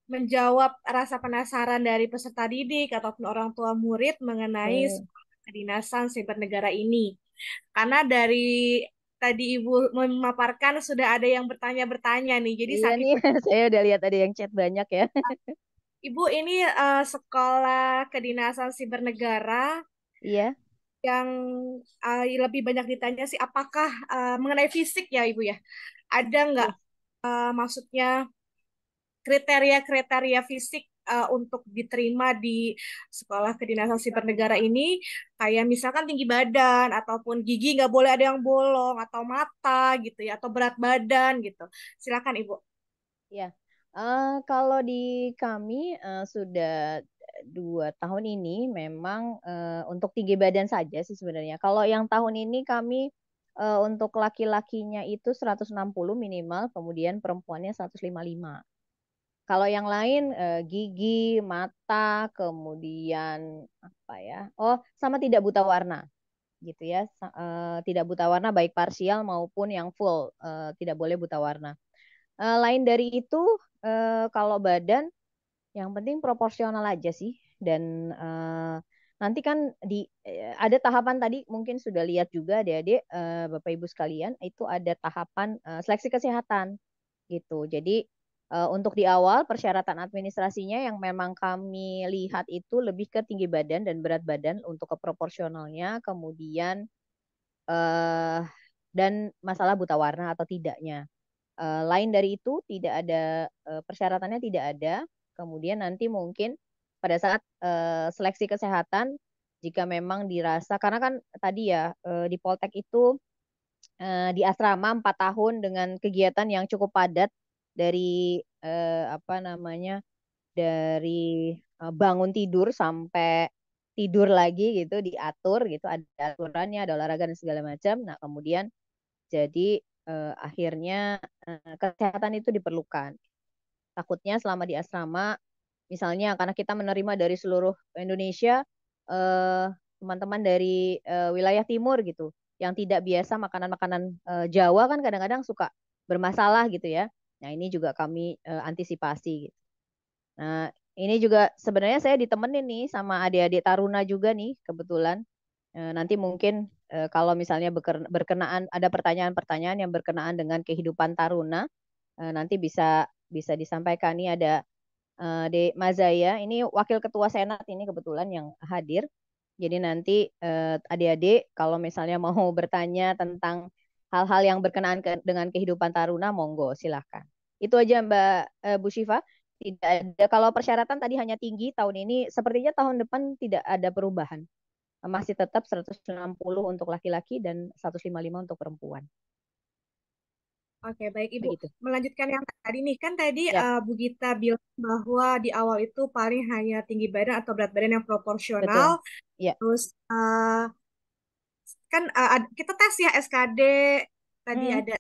menjawab rasa penasaran dari peserta didik ataupun orang tua murid mengenai Oke. Sekolah Kedinasan Siber Negara ini. Karena dari tadi Ibu memaparkan sudah ada yang bertanya-bertanya nih. Jadi Iya saat nih, saya udah lihat ada yang chat banyak ya. Ibu ini Sekolah Kedinasan Siber Negara Iya. yang lebih banyak ditanya sih apakah mengenai fisik ya Ibu ya. Ada nggak Iya. maksudnya kriteria-kriteria fisik untuk diterima di Sekolah Kedinasan Siber Negara ini, kayak misalkan tinggi badan ataupun gigi nggak boleh ada yang bolong atau mata gitu ya atau berat badan gitu. Silakan Ibu. Ya, kalau di kami sudah 2 tahun ini memang untuk tinggi badan saja sih sebenarnya. Kalau yang tahun ini kami untuk laki-lakinya itu 160 minimal, kemudian perempuannya 155. Kalau yang lain gigi, mata, kemudian apa ya? Oh, sama tidak buta warna gitu ya. Tidak buta warna baik parsial maupun yang full, tidak boleh buta warna. Lain dari itu, kalau badan yang penting proporsional aja sih. Dan nanti kan ada tahapan tadi mungkin sudah lihat juga adik-adik, Bapak Ibu sekalian, itu ada tahapan seleksi kesehatan gitu. Jadi untuk di awal persyaratan administrasinya yang memang kami lihat itu lebih ke tinggi badan dan berat badan untuk ke proporsionalnya, kemudian eh, dan masalah buta warna atau tidaknya. Lain dari itu tidak ada persyaratannya tidak ada. Kemudian nanti mungkin pada saat seleksi kesehatan jika memang dirasa karena kan tadi ya di Poltek itu di asrama 4 tahun dengan kegiatan yang cukup padat dari apa namanya dari bangun tidur sampai tidur lagi gitu diatur gitu ada aturannya ada olahraga dan segala macam. Nah kemudian jadi akhirnya kesehatan itu diperlukan. Takutnya selama di asrama, misalnya karena kita menerima dari seluruh Indonesia, eh, teman-teman dari wilayah timur gitu, yang tidak biasa makanan-makanan Jawa kan kadang-kadang suka bermasalah gitu ya. Nah ini juga kami antisipasi gitu. Nah ini juga sebenarnya saya ditemenin nih sama adik-adik Taruna juga nih kebetulan. Nanti mungkin kalau misalnya berkenaan ada pertanyaan-pertanyaan yang berkenaan dengan kehidupan taruna, nanti bisa bisa disampaikan. Ini ada Dek Mazaya, ini Wakil Ketua Senat ini kebetulan yang hadir. Jadi nanti adik-adik kalau misalnya mau bertanya tentang hal-hal yang berkenaan dengan kehidupan taruna, monggo silahkan. Itu aja Mbak Bu Syifa. Tidak ada kalau persyaratan tadi hanya tinggi tahun ini, sepertinya tahun depan tidak ada perubahan masih tetap 160 untuk laki-laki dan 155 untuk perempuan. Oke, baik Ibu. Begitu. Melanjutkan yang tadi nih, kan tadi Ya, Bu Gita bilang bahwa di awal itu paling hanya tinggi badan atau berat badan yang proporsional. betul. Ya. Terus kan kita tes ya SKD, tadi Mm, ada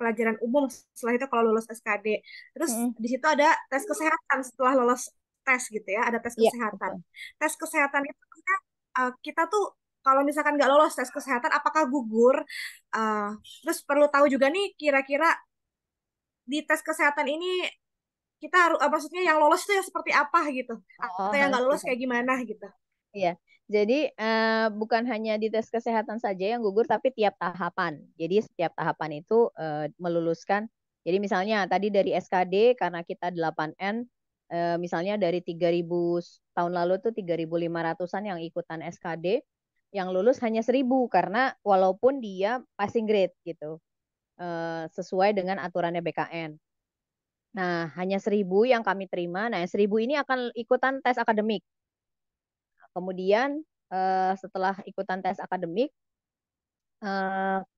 pelajaran umum, setelah itu kalau lulus SKD. Terus mm, di situ ada tes kesehatan setelah lulus tes gitu ya, ada tes ya, kesehatan. betul. Tes kesehatan itu kan kita tuh kalau misalkan nggak lolos tes kesehatan, apakah gugur? Uh, Terus perlu tahu juga nih kira-kira di tes kesehatan ini kita maksudnya yang lolos itu yang seperti apa gitu, Oh, atau yang nggak lolos siap. kayak gimana gitu. Iya, jadi bukan hanya di tes kesehatan saja yang gugur, tapi tiap tahapan. Jadi setiap tahapan itu meluluskan. Jadi misalnya tadi dari SKD karena kita 8N, misalnya dari 3.000 tahun lalu tuh 3.500-an yang ikutan SKD, yang lulus hanya 1.000 karena walaupun dia passing grade gitu, sesuai dengan aturannya BKN. Nah, hanya 1.000 yang kami terima. Nah, 1.000 ini akan ikutan tes akademik. Kemudian setelah ikutan tes akademik,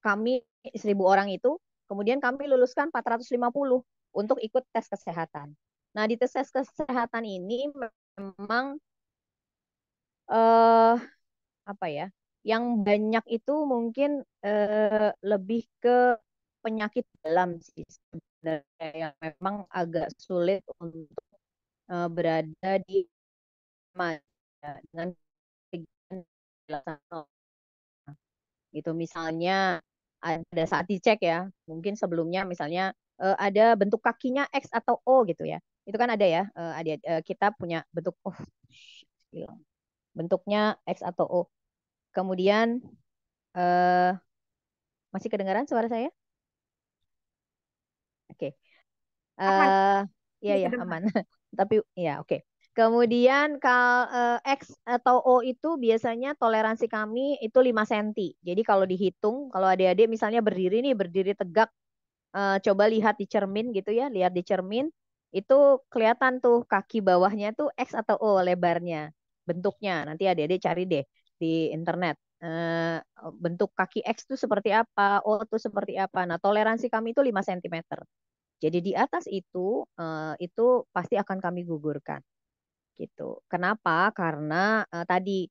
kami 1.000 orang itu, kemudian kami luluskan 450 untuk ikut tes kesehatan. Nah, di tes kesehatan ini memang eh, apa ya? Yang banyak itu mungkin lebih ke penyakit dalam sih sebenarnya yang memang agak sulit untuk berada di dengan kegiatan gitu. Misalnya ada saat dicek ya, mungkin sebelumnya misalnya ada bentuk kakinya X atau O gitu ya. Itu kan ada ya, kita punya bentuk hilang. Bentuknya X atau O. Kemudian eh, masih kedengaran suara saya? Oke. Aman, Ya ini ya kedengar. aman. Tapi ya oke. Kemudian X atau O itu biasanya toleransi kami itu 5 cm. Jadi kalau dihitung, kalau adik-adik misalnya berdiri nih, berdiri tegak, coba lihat di cermin gitu ya, lihat di cermin, itu kelihatan tuh kaki bawahnya tuh X atau O lebarnya, bentuknya. Nanti adik-adik cari deh di internet. Bentuk kaki X itu seperti apa, O itu seperti apa. Nah, toleransi kami itu 5 cm. Jadi di atas itu pasti akan kami gugurkan gitu. Kenapa? Karena tadi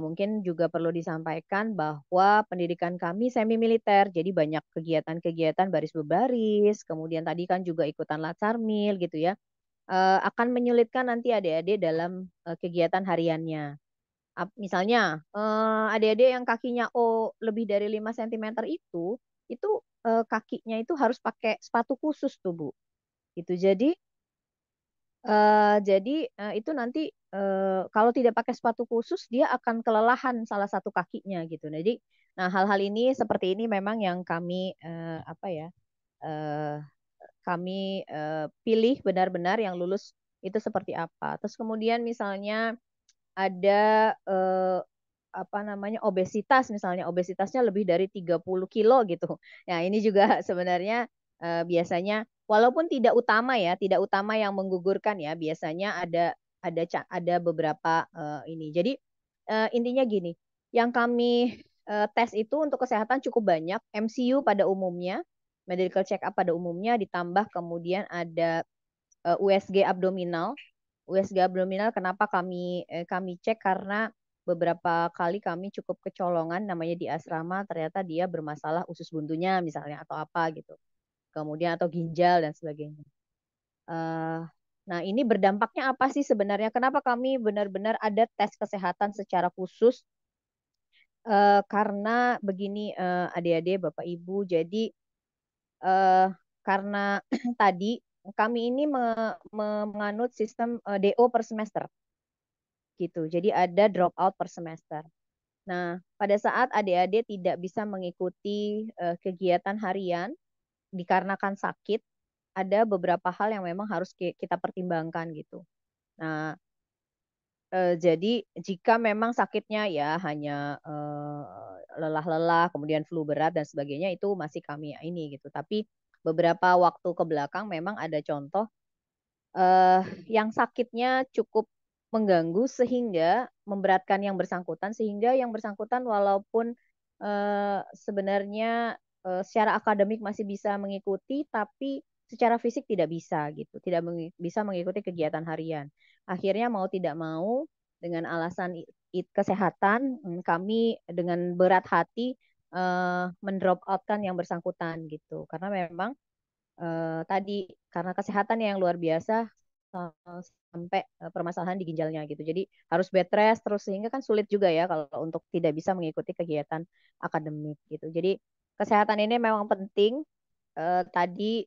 mungkin juga perlu disampaikan bahwa pendidikan kami semi militer, jadi banyak kegiatan-kegiatan baris berbaris, kemudian tadi kan juga ikutan Latsarmil gitu ya, akan menyulitkan nanti adik-adik dalam kegiatan hariannya. Misalnya adik-adik yang kakinya lebih dari 5 cm itu kakinya itu harus pakai sepatu khusus tuh Bu. Itu jadi itu nanti kalau tidak pakai sepatu khusus dia akan kelelahan salah satu kakinya gitu. Jadi, nah hal-hal ini seperti ini memang yang kami apa ya eh, kami pilih benar-benar yang lulus itu seperti apa. Terus kemudian misalnya ada apa namanya obesitas misalnya obesitasnya lebih dari 30 kilo gitu. Nah, ini juga sebenarnya biasanya walaupun tidak utama ya, tidak utama yang menggugurkan ya, biasanya ada beberapa ini. Jadi intinya gini, yang kami tes itu untuk kesehatan cukup banyak, MCU pada umumnya, medical check up pada umumnya ditambah kemudian ada USG abdominal. USG abdominal kenapa kami cek karena beberapa kali kami cukup kecolongan namanya di asrama ternyata dia bermasalah usus buntunya misalnya atau apa gitu. Kemudian atau ginjal dan sebagainya. Eh, nah, ini berdampaknya apa sih sebenarnya? Kenapa kami benar-benar ada tes kesehatan secara khusus? Karena begini adik-adik, Bapak Ibu, jadi eh, karena tadi kami ini menganut sistem DO per semester gitu. Jadi ada drop out per semester. Nah, pada saat adik-adik tidak bisa mengikuti kegiatan harian dikarenakan sakit, ada beberapa hal yang memang harus kita pertimbangkan gitu. Nah, jadi jika memang sakitnya ya hanya lelah-lelah, kemudian flu berat dan sebagainya itu masih kami ini gitu. Tapi beberapa waktu ke belakang memang ada contoh eh, yang sakitnya cukup mengganggu sehingga memberatkan yang bersangkutan sehingga yang bersangkutan walaupun sebenarnya secara akademik masih bisa mengikuti tapi secara fisik tidak bisa gitu, tidak bisa mengikuti kegiatan harian. Akhirnya mau tidak mau dengan alasan kesehatan kami dengan berat hati mendrop outkan yang bersangkutan gitu karena memang tadi karena kesehatan yang luar biasa sampai permasalahan di ginjalnya gitu. Jadi harus bed rest terus sehingga kan sulit juga ya kalau untuk tidak bisa mengikuti kegiatan akademik gitu. Jadi kesehatan ini memang penting. Tadi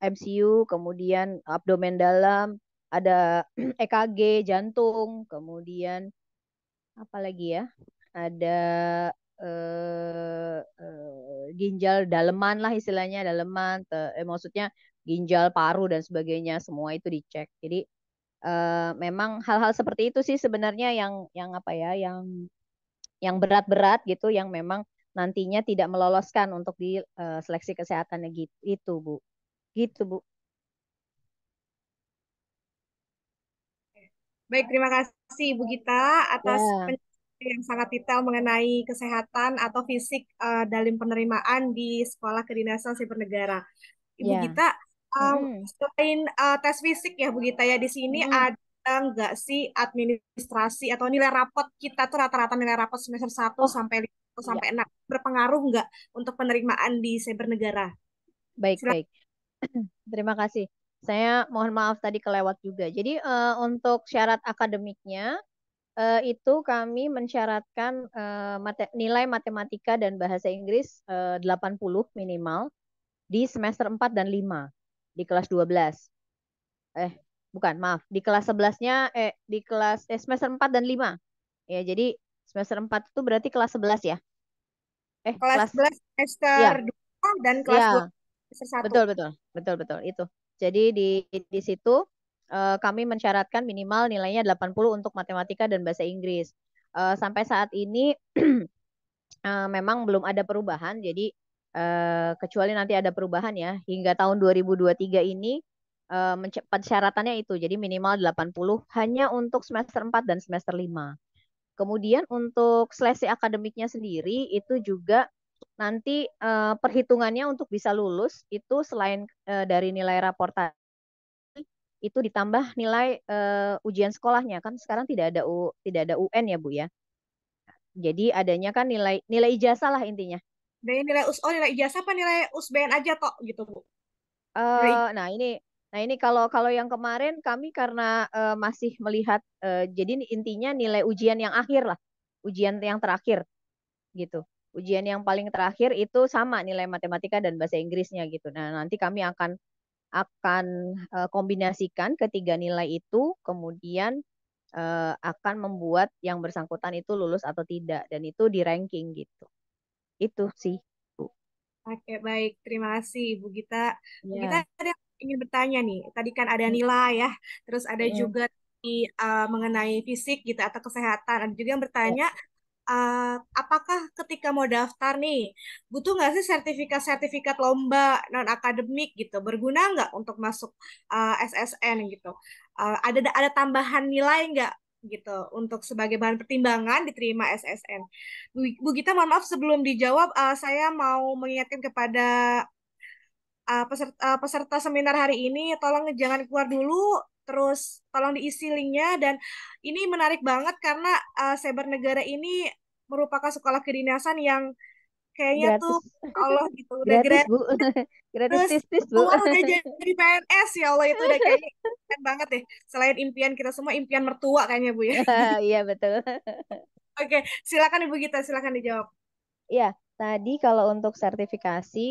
MCU, kemudian abdomen dalam, ada EKG jantung, kemudian apa lagi ya? Ada ginjal daleman lah istilahnya, daleman, maksudnya ginjal, paru dan sebagainya, semua itu dicek. Jadi memang hal-hal seperti itu sih sebenarnya yang apa ya, yang berat-berat gitu, yang memang nantinya tidak meloloskan untuk di seleksi kesehatannya gitu, itu Bu. Gitu Bu. Baik, terima kasih Ibu Gita atas Ya, penjelasan yang sangat detail mengenai kesehatan atau fisik dalam penerimaan di Sekolah Kedinasan Siber Negara. Ibu ya. Gita, Mm-mm. selain tes fisik ya Bu Gita ya, di sini Mm-mm. ada nggak sih administrasi atau nilai rapot kita tuh rata-rata nilai rapot semester satu Oh, sampai 5 atau iya. sampai 6 berpengaruh nggak untuk penerimaan di Siber Negara? Baik, Silakan. baik. Terima kasih. Saya mohon maaf tadi kelewat juga. Jadi untuk syarat akademiknya itu kami mensyaratkan nilai matematika dan bahasa Inggris 80 minimal di semester 4 dan 5 di kelas 12. Eh, bukan, maaf. Di kelas 11-nya di kelas semester 4 dan 5. Ya, jadi semester 4 itu berarti kelas 11 ya. Kelas Kelas 11 semester ya, 2 dan kelas 2 ya. semester satu. Betul, betul, betul, betul itu. Jadi di situ kami mensyaratkan minimal nilainya 80 untuk matematika dan bahasa Inggris. Sampai saat ini memang belum ada perubahan. Jadi kecuali nanti ada perubahan ya, hingga tahun 2023 ini persyaratannya itu. Jadi minimal 80 hanya untuk semester 4 dan semester 5. Kemudian untuk seleksi akademiknya sendiri itu juga nanti perhitungannya untuk bisa lulus itu selain dari nilai rapor tadi itu ditambah nilai ujian sekolahnya, kan sekarang tidak ada UN ya Bu ya. Jadi adanya kan nilai nilai ijazah lah intinya. Dari nilai nilai ijazah apa nilai USBN aja tok gitu Bu? Nilai Eh, nah ini kalau kalau yang kemarin kami karena masih melihat jadi intinya nilai ujian yang akhir lah, ujian yang terakhir gitu. Ujian yang paling terakhir itu sama nilai matematika dan bahasa Inggrisnya gitu. Nah, nanti kami akan kombinasikan ketiga nilai itu, kemudian akan membuat yang bersangkutan itu lulus atau tidak, dan itu di ranking gitu. Itu sih, Bu. Oke, baik. Terima kasih, Bu Gita. Bu Gita Ya. ada yang ingin bertanya nih. Tadi kan ada nilai ya, terus ada Mm-mm. juga di, mengenai fisik gitu atau kesehatan. Ada juga yang Ya. bertanya, apakah ketika mau daftar nih, butuh nggak sih sertifikat-sertifikat lomba non-akademik gitu? Berguna nggak untuk masuk SSN gitu? Ada tambahan nilai nggak gitu untuk sebagai bahan pertimbangan diterima SSN? Bu Gita, mohon maaf sebelum dijawab, saya mau mengingatkan kepada peserta seminar hari ini, tolong jangan keluar dulu, terus tolong diisi linknya, dan ini menarik banget karena Cyber Negara ini merupakan sekolah kedinasan yang kayaknya tuh Gratis. Allah gitu udah Gratis, gratis, Bu. Gratis terus tis-tis, Bu. keluar udah jadi PNS, ya Allah itu udah kayaknya keren banget deh. Selain impian kita semua, impian mertua kayaknya Bu ya. Iya, betul. Oke, silakan Ibu Gita, silakan dijawab. Iya, tadi kalau untuk sertifikasi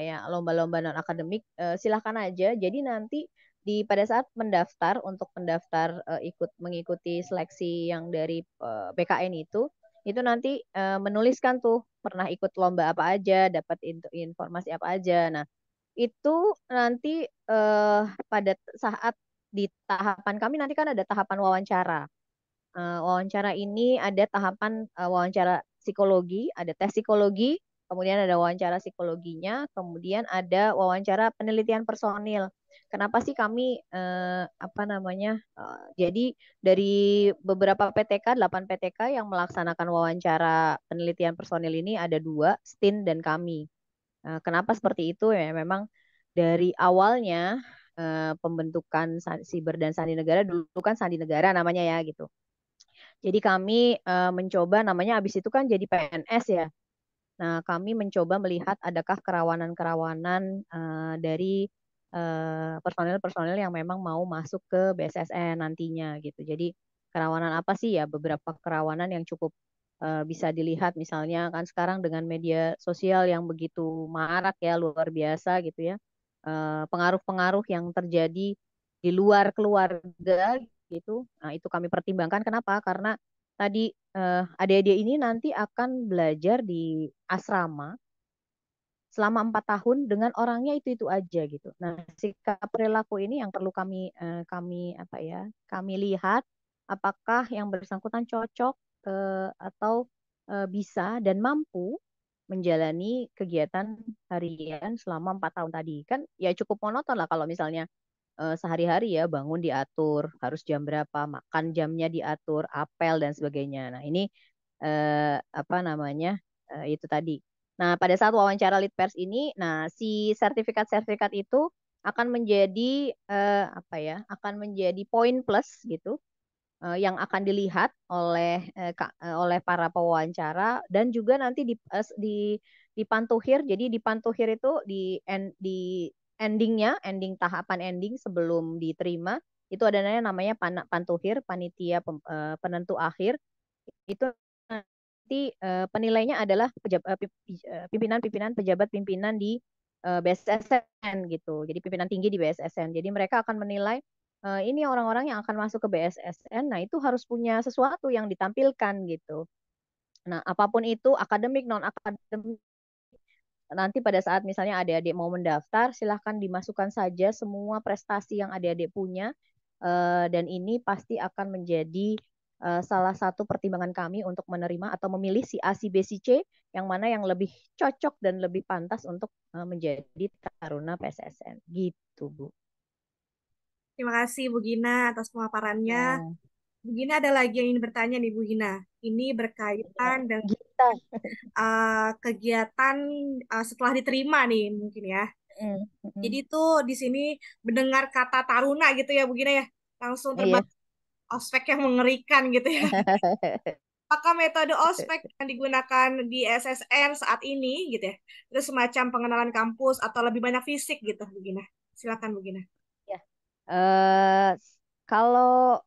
ya lomba-lomba non akademik silahkan aja. Jadi nanti pada saat mendaftar untuk pendaftar mengikuti seleksi yang dari BKN itu nanti menuliskan tuh pernah ikut lomba apa aja, dapat informasi apa aja. Nah, itu nanti eh, pada saat di tahapan kami nanti kan ada tahapan wawancara. Wawancara ini ada tahapan wawancara psikologi, ada tes psikologi, kemudian ada wawancara psikologinya, kemudian ada wawancara penelitian personil. Kenapa sih kami apa namanya? Jadi dari beberapa PTK, 8 PTK yang melaksanakan wawancara penelitian personil ini ada dua, STIN dan kami. Kenapa seperti itu ya? Memang dari awalnya pembentukan Siber dan Sandi Negara dulu kan Sandi Negara namanya ya gitu. Jadi kami mencoba namanya habis itu kan jadi PNS ya. Nah, kami mencoba melihat adakah kerawanan-kerawanan dari personil-personil yang memang mau masuk ke BSSN nantinya gitu. Jadi kerawanan apa sih ya? Beberapa kerawanan yang cukup bisa dilihat misalnya kan sekarang dengan media sosial yang begitu marak ya luar biasa gitu ya. pengaruh-pengaruh yang terjadi di luar keluarga gitu. Nah, itu kami pertimbangkan. Kenapa? Karena tadi adik-adik ini nanti akan belajar di asrama selama 4 tahun dengan orangnya itu aja gitu. Nah, sikap perilaku ini yang perlu kami apa ya, kami lihat apakah yang bersangkutan cocok atau bisa dan mampu menjalani kegiatan harian selama 4 tahun tadi. Kan ya cukup monoton lah kalau misalnya sehari-hari ya bangun diatur, harus jam berapa, makan jamnya diatur, apel dan sebagainya. Nah, ini apa namanya? Itu tadi. Nah, pada saat wawancara lead pers ini, nah si sertifikat-sertifikat itu akan menjadi apa ya? Akan menjadi poin plus gitu yang akan dilihat oleh para pewawancara dan juga nanti dipantuhir. Jadi dipantuhir itu di endingnya, ending tahapan ending sebelum diterima itu ada namanya pantuhir, panitia penentu akhir. Itu nanti penilainya adalah pimpinan-pimpinan pejabat pimpinan di BSSN gitu. Jadi pimpinan tinggi di BSSN. Jadi mereka akan menilai ini orang-orang yang akan masuk ke BSSN. Nah, itu harus punya sesuatu yang ditampilkan gitu. Nah, apapun itu akademik non akademik nanti pada saat misalnya adik-adik mau mendaftar, silahkan dimasukkan saja semua prestasi yang adik-adik punya, dan ini pasti akan menjadi salah satu pertimbangan kami untuk menerima atau memilih si A, si B, si C, yang mana yang lebih cocok dan lebih pantas untuk menjadi taruna PSSN. Gitu, Bu. Terima kasih Bu Gina atas pemaparannya. Ya, Bu Gina ada lagi yang ingin bertanya nih Bu Gina. Ini ya. berkaitan dengan Gita. kegiatan setelah diterima nih mungkin ya. Mm, Jadi mm. tuh di sini mendengar kata taruna gitu ya Bu Gina ya, langsung Iya. terbang ospek yang mengerikan gitu ya. Apakah metode ospek yang digunakan di SSN saat ini gitu ya, itu semacam pengenalan kampus atau lebih banyak fisik gitu Bu Gina? Silakan Bu Gina. Ya. Eh, kalau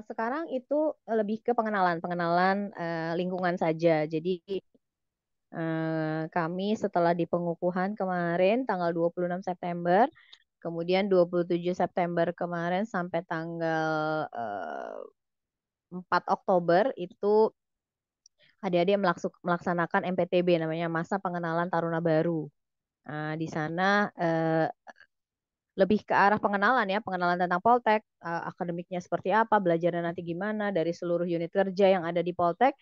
sekarang itu lebih ke pengenalan lingkungan saja. Jadi kami setelah di pengukuhan kemarin tanggal 26 September, kemudian 27 September kemarin sampai tanggal 4 Oktober itu adik-adik melaksanakan MPTB namanya Masa Pengenalan Taruna Baru. Nah, di sana lebih ke arah pengenalan ya, pengenalan tentang Poltek, akademiknya seperti apa, belajarnya nanti gimana dari seluruh unit kerja yang ada di Poltek.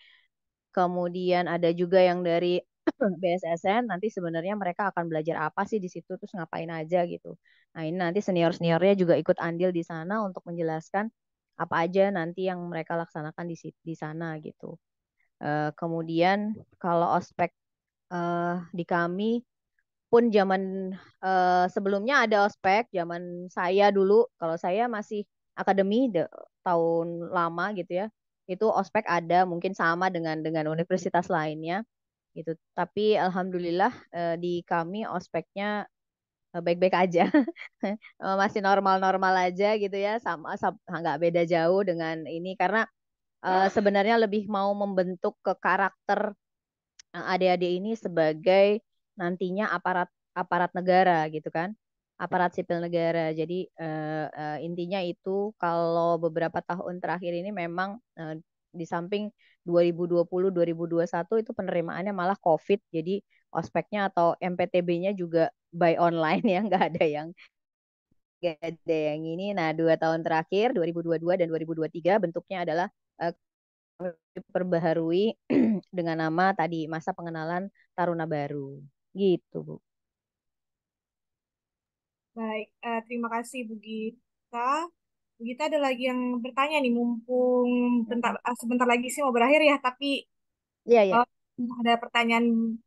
Kemudian ada juga yang dari BSSN, nanti sebenarnya mereka akan belajar apa sih di situ, terus ngapain aja gitu. Nah, ini nanti senior-seniornya juga ikut andil di sana untuk menjelaskan apa aja nanti yang mereka laksanakan di sana gitu. Kemudian kalau ospek di kami pun zaman sebelumnya ada ospek, zaman saya dulu, kalau saya masih akademi tahun lama gitu ya, itu ospek ada mungkin sama dengan universitas lainnya gitu. Tapi alhamdulillah di kami ospeknya baik-baik aja, masih normal-normal aja gitu ya, nggak beda jauh dengan ini karena sebenarnya lebih mau membentuk ke karakter adik-adik ini sebagai nantinya aparat aparat negara gitu kan, aparat sipil negara. Jadi intinya itu kalau beberapa tahun terakhir ini memang di samping 2020 2021 itu penerimaannya malah COVID, jadi ospeknya atau MPTB-nya juga by online ya, nggak ada yang ini. Nah, 2 tahun terakhir 2022 dan 2023 bentuknya adalah eh, diperbaharui dengan nama tadi Masa Pengenalan Taruna Baru. Gitu, Bu. Baik, terima kasih Bu Gita. Bu Gita ada lagi yang bertanya nih, mumpung bentar, Mm. sebentar lagi sih mau berakhir ya, tapi Iya, iya. eh, ada pertanyaan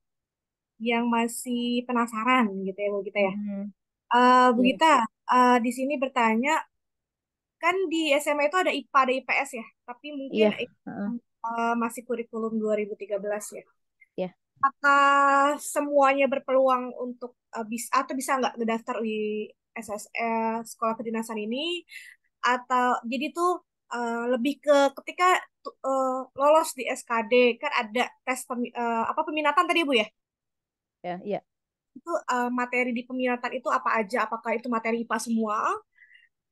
yang masih penasaran gitu ya Bu Gita ya. Mm. Bu Iya, Gita, di sini bertanya, kan di SMA itu ada IPA, ada IPS ya, tapi mungkin iya. Heeh. masih kurikulum 2013 ya. Iya. Apakah semuanya berpeluang untuk bisa atau bisa nggak ngedaftar di SSL Sekolah Kedinasan ini? Atau jadi tuh lebih ke ketika lolos di SKD kan ada tes apa peminatan tadi Bu ya? Ya, iya. itu materi di peminatan itu apa aja? Apakah itu materi IPA semua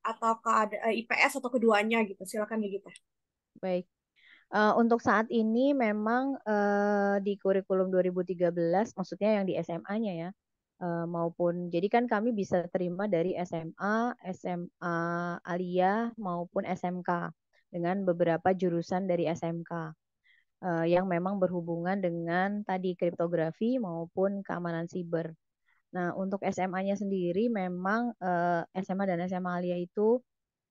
ataukah ada IPS atau keduanya gitu? Silakan ya gitu. Baik. Untuk saat ini memang di kurikulum 2013, maksudnya yang di SMA-nya ya, maupun jadi kan kami bisa terima dari SMA, SMA Aliyah maupun SMK dengan beberapa jurusan dari SMK yang memang berhubungan dengan tadi kriptografi maupun keamanan siber. Nah, untuk SMA-nya sendiri memang SMA dan SMA Aliyah itu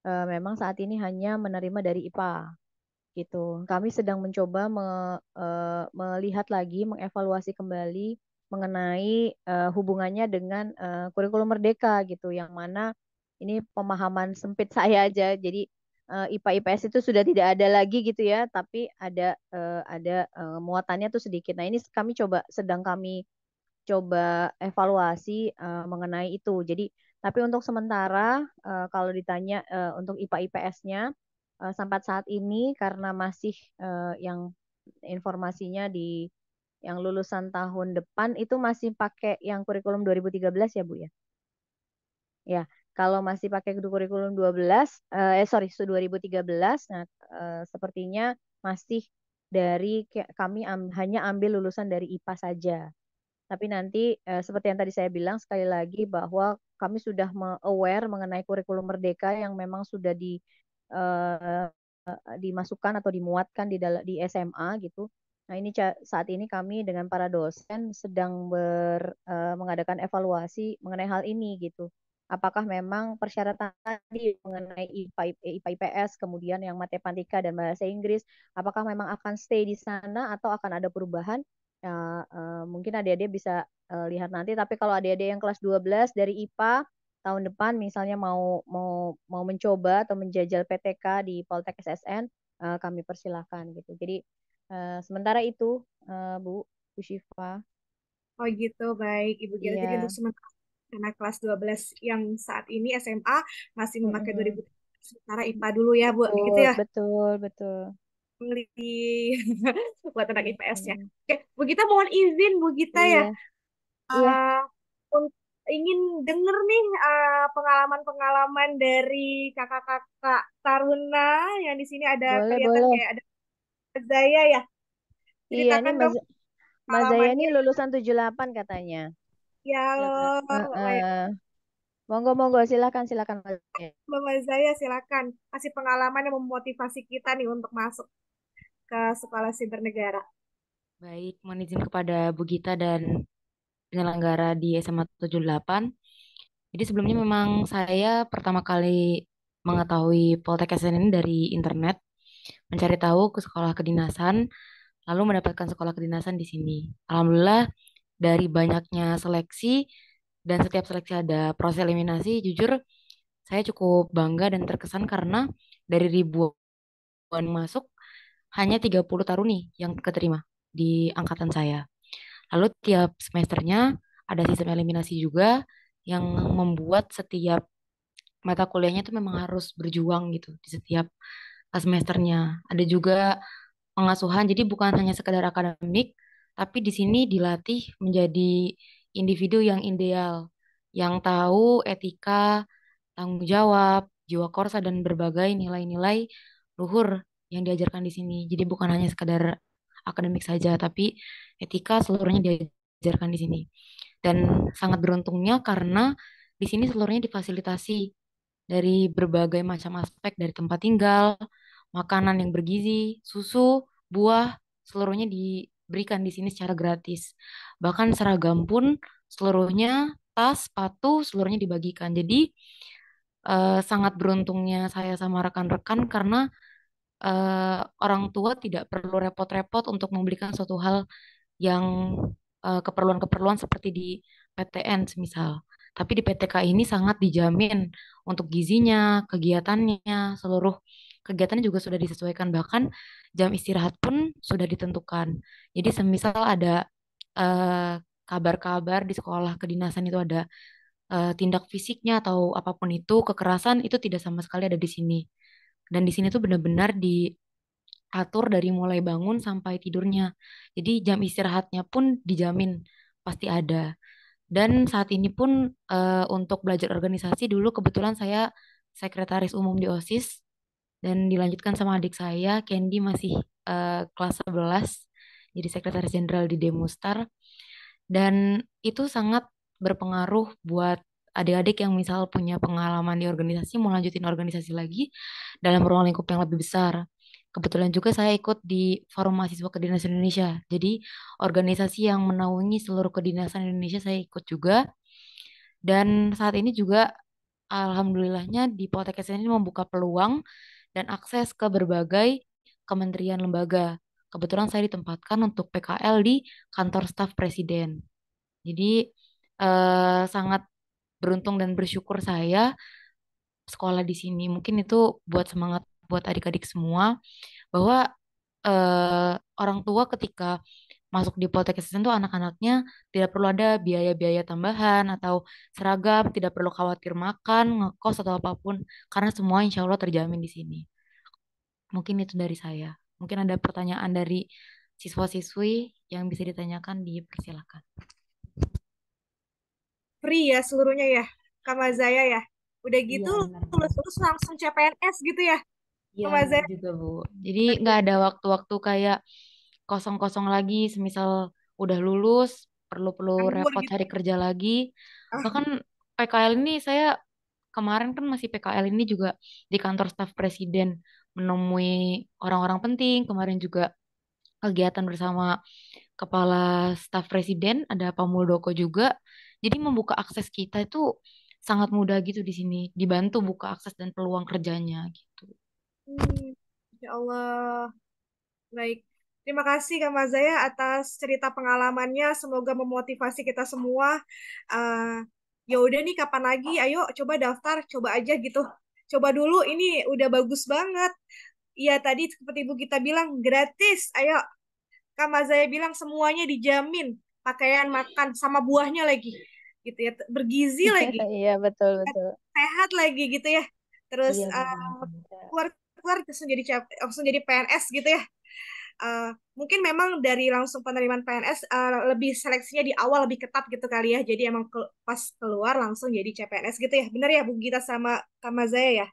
memang saat ini hanya menerima dari IPA gitu. Kami sedang mencoba melihat lagi, mengevaluasi kembali mengenai hubungannya dengan kurikulum Merdeka gitu, yang mana ini pemahaman sempit saya aja. Jadi IPA IPS itu sudah tidak ada lagi gitu ya, tapi ada muatannya tuh sedikit. Nah, ini sedang kami coba evaluasi mengenai itu. Jadi, tapi untuk sementara kalau ditanya untuk IPA IPS-nya sampai saat ini karena masih yang informasinya di yang lulusan tahun depan itu masih pakai yang kurikulum 2013 ya Bu ya. Ya, kalau masih pakai kurikulum 12 sorry 2013, nah sepertinya masih kami hanya ambil lulusan dari IPA saja. Tapi nanti seperti yang tadi saya bilang sekali lagi bahwa kami sudah aware mengenai kurikulum Merdeka yang memang sudah eh, dimasukkan atau dimuatkan di SMA gitu. Nah, ini saat ini kami dengan para dosen sedang mengadakan evaluasi mengenai hal ini gitu. Apakah memang persyaratan tadi mengenai IPA, IPS, kemudian yang matematika dan bahasa Inggris, apakah memang akan stay di sana atau akan ada perubahan? Ya, mungkin adik-adik bisa lihat nanti. Tapi kalau adik-adik yang kelas 12 dari IPA tahun depan misalnya mau mau mau mencoba atau menjajal PTK di Poltek SSN, kami persilahkan gitu. Jadi sementara itu Bu Syifa. Oh gitu, baik Ibu Gira. Jadi Iya. untuk sementara anak kelas 12 yang saat ini SMA masih memakai Mm-mm. 2000, sementara IPA dulu ya, Bu. Gitu Betul, ya. betul, betul. Meneliti buat anak IPS-nya. Mm-mm. Oke, Bu Gita mohon izin Bu Gita ya. Iya, iya, eh, ingin denger nih pengalaman-pengalaman dari kakak-kakak Taruna yang di sini ada boleh, kelihatan boleh. kayak ada Mas Zaya ya. Iya, ini Ceritakan dong Mas Zaya ini pengalamannya. lulusan 78 katanya. Ya Silakan. loh, Monggo, monggo, silakan, silakan Mas Zaya. Mas Zaya silakan kasih pengalaman yang memotivasi kita nih untuk masuk ke sekolah siber negara. Baik, mohon izin kepada Bu Gita dan penyelenggara di SMA 78. Jadi sebelumnya memang saya pertama kali mengetahui Poltek SN ini dari internet, mencari tahu ke sekolah kedinasan, lalu mendapatkan sekolah kedinasan di sini. Alhamdulillah dari banyaknya seleksi dan setiap seleksi ada proses eliminasi, jujur saya cukup bangga dan terkesan karena dari ribuan masuk hanya 30 taruni yang keterima di angkatan saya. Lalu tiap semesternya ada sistem eliminasi juga yang membuat setiap mata kuliahnya itu memang harus berjuang gitu di setiap semesternya. Ada juga pengasuhan, jadi bukan hanya sekedar akademik, tapi di sini dilatih menjadi individu yang ideal, yang tahu etika, tanggung jawab, jiwa korsa, dan berbagai nilai-nilai luhur yang diajarkan di sini. Jadi bukan hanya sekedar akademik saja, tapi etika seluruhnya diajarkan di sini. Dan sangat beruntungnya karena di sini seluruhnya difasilitasi dari berbagai macam aspek, dari tempat tinggal, makanan yang bergizi, susu, buah, seluruhnya diberikan di sini secara gratis. Bahkan seragam pun seluruhnya, tas, sepatu, seluruhnya dibagikan. Jadi sangat beruntungnya saya sama rekan-rekan karena orang tua tidak perlu repot-repot untuk membelikan suatu hal yang keperluan-keperluan seperti di PTN semisal. Tapi di PTK ini sangat dijamin untuk gizinya, kegiatannya, seluruh kegiatannya juga sudah disesuaikan. Bahkan jam istirahat pun sudah ditentukan. Jadi semisal ada eh, kabar-kabar di sekolah kedinasan itu ada tindak fisiknya atau apapun itu, kekerasan itu tidak sama sekali ada di sini. Dan di sini tuh benar-benar diatur dari mulai bangun sampai tidurnya. Jadi jam istirahatnya pun dijamin pasti ada. Dan saat ini pun untuk belajar organisasi dulu kebetulan saya sekretaris umum di OSIS dan dilanjutkan sama adik saya, Candy masih kelas 11 jadi sekretaris jenderal di Demustar. Dan itu sangat berpengaruh buat adik-adik yang misal punya pengalaman di organisasi mau lanjutin organisasi lagi dalam ruang lingkup yang lebih besar. Kebetulan juga saya ikut di Forum Mahasiswa Kedinasan Indonesia. Jadi organisasi yang menaungi seluruh kedinasan Indonesia saya ikut juga. Dan saat ini juga alhamdulillahnya di Poltek SN ini membuka peluang dan akses ke berbagai kementerian lembaga. Kebetulan saya ditempatkan untuk PKL di kantor staf presiden. Jadi sangat beruntung dan bersyukur saya sekolah di sini. Mungkin itu buat semangat buat adik-adik semua bahwa orang tua ketika masuk di Poltek SSN itu anak-anaknya tidak perlu ada biaya-biaya tambahan atau seragam, tidak perlu khawatir makan, ngekos atau apapun karena semua insya Allah terjamin di sini. Mungkin itu dari saya. Mungkin ada pertanyaan dari siswa-siswi yang bisa ditanyakan, dipersilakan. Free ya seluruhnya ya, Kak Mazaya ya. Udah Iya, gitu benar. lulus-lulus langsung CPNS gitu ya, Iya, Kak benar Mazaya. juga, Bu. Jadi nggak ada waktu-waktu kayak kosong-kosong lagi, semisal udah lulus, perlu-perlu Nganggur repot gitu. cari kerja lagi. Ah, Bahkan PKL ini saya kemarin kan masih PKL ini juga di kantor staf presiden menemui orang-orang penting. Kemarin juga kegiatan bersama kepala staf presiden, ada Pak Muldoko juga. Jadi membuka akses kita itu sangat mudah gitu di sini, dibantu buka akses dan peluang kerjanya gitu. Ya Allah. Baik. Terima kasih Kak Mazaya atas cerita pengalamannya. Semoga memotivasi kita semua. Eh, ya udah nih kapan lagi? Ayo coba daftar, coba aja gitu. Coba dulu ini udah bagus banget. Iya tadi seperti Ibu kita bilang gratis. Ayo Kak Mazaya bilang semuanya dijamin. Pakaian, makan sama buahnya lagi. Gitu ya. Bergizi lagi. Iya, betul, betul. Sehat lagi gitu ya. Terus Iya, benar. keluar keluar langsung jadi PNS gitu ya. uh, mungkin memang dari langsung penerimaan PNS lebih seleksinya di awal lebih ketat gitu kali ya. Jadi emang pas keluar langsung jadi CPNS gitu ya. Benar ya Bu Gita sama Kamazaya ya?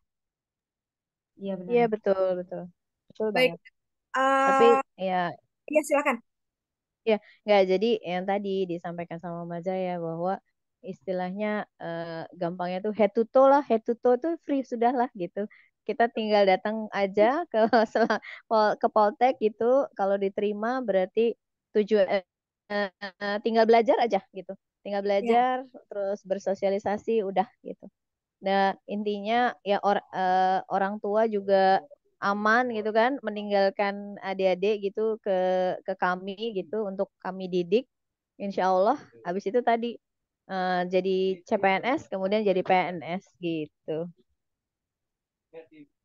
Iya, benar. Iya, betul, betul. Betul Baik. banget. Tapi Uh, ya, ya silakan. ya nggak jadi yang tadi disampaikan sama Maza ya bahwa istilahnya gampangnya tuh head to toe lah, head to toe tuh free sudah lah gitu. Kita tinggal datang aja ke ke Poltek gitu. Kalau diterima berarti tujuan tinggal belajar aja gitu. Tinggal Ya, belajar terus bersosialisasi udah gitu. Nah, intinya ya orang tua juga aman gitu kan, meninggalkan adik-adik gitu ke kami gitu untuk kami didik. Insya Allah, habis itu tadi jadi CPNS, kemudian jadi PNS gitu.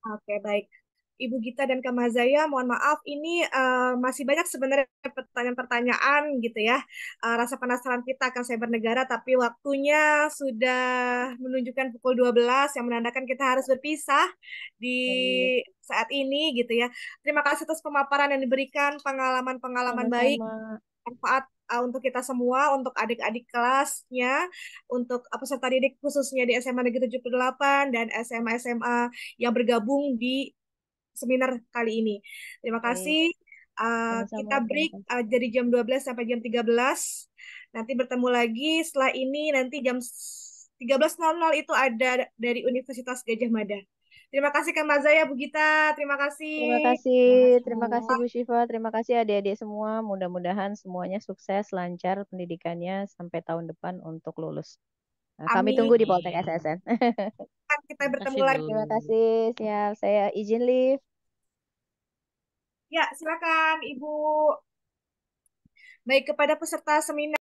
oke baik. Ibu Gita dan Kak Mazaya, mohon maaf ini masih banyak sebenarnya pertanyaan-pertanyaan gitu ya. Rasa penasaran kita akan cyber negara, tapi waktunya sudah menunjukkan pukul 12 yang menandakan kita harus berpisah di Baik. saat ini gitu ya. Terima kasih atas pemaparan yang diberikan, pengalaman-pengalaman baik, Sama-sama. manfaat untuk kita semua, untuk adik-adik kelasnya, untuk peserta didik khususnya di SMA Negeri 78 dan SMA-SMA yang bergabung di seminar kali ini. Terima Baik. kasih. Sama-sama. Kita Terima break kasih. dari jam 12 sampai jam 13. Nanti bertemu lagi setelah ini nanti jam 13.00 itu ada dari Universitas Gajah Mada. Terima kasih Kak Mazaya, Bu Gita. Terima kasih. Terima kasih Bu Syifa, terima kasih adik-adik semua. Mudah-mudahan semuanya sukses, lancar pendidikannya sampai tahun depan untuk lulus. Nah, kami Amin. tunggu di Poltek SSN. Kita Terima bertemu kasih, Bu. lagi. Terima kasih, siap. Saya izin live. Ya, silakan Ibu. Baik kepada peserta seminar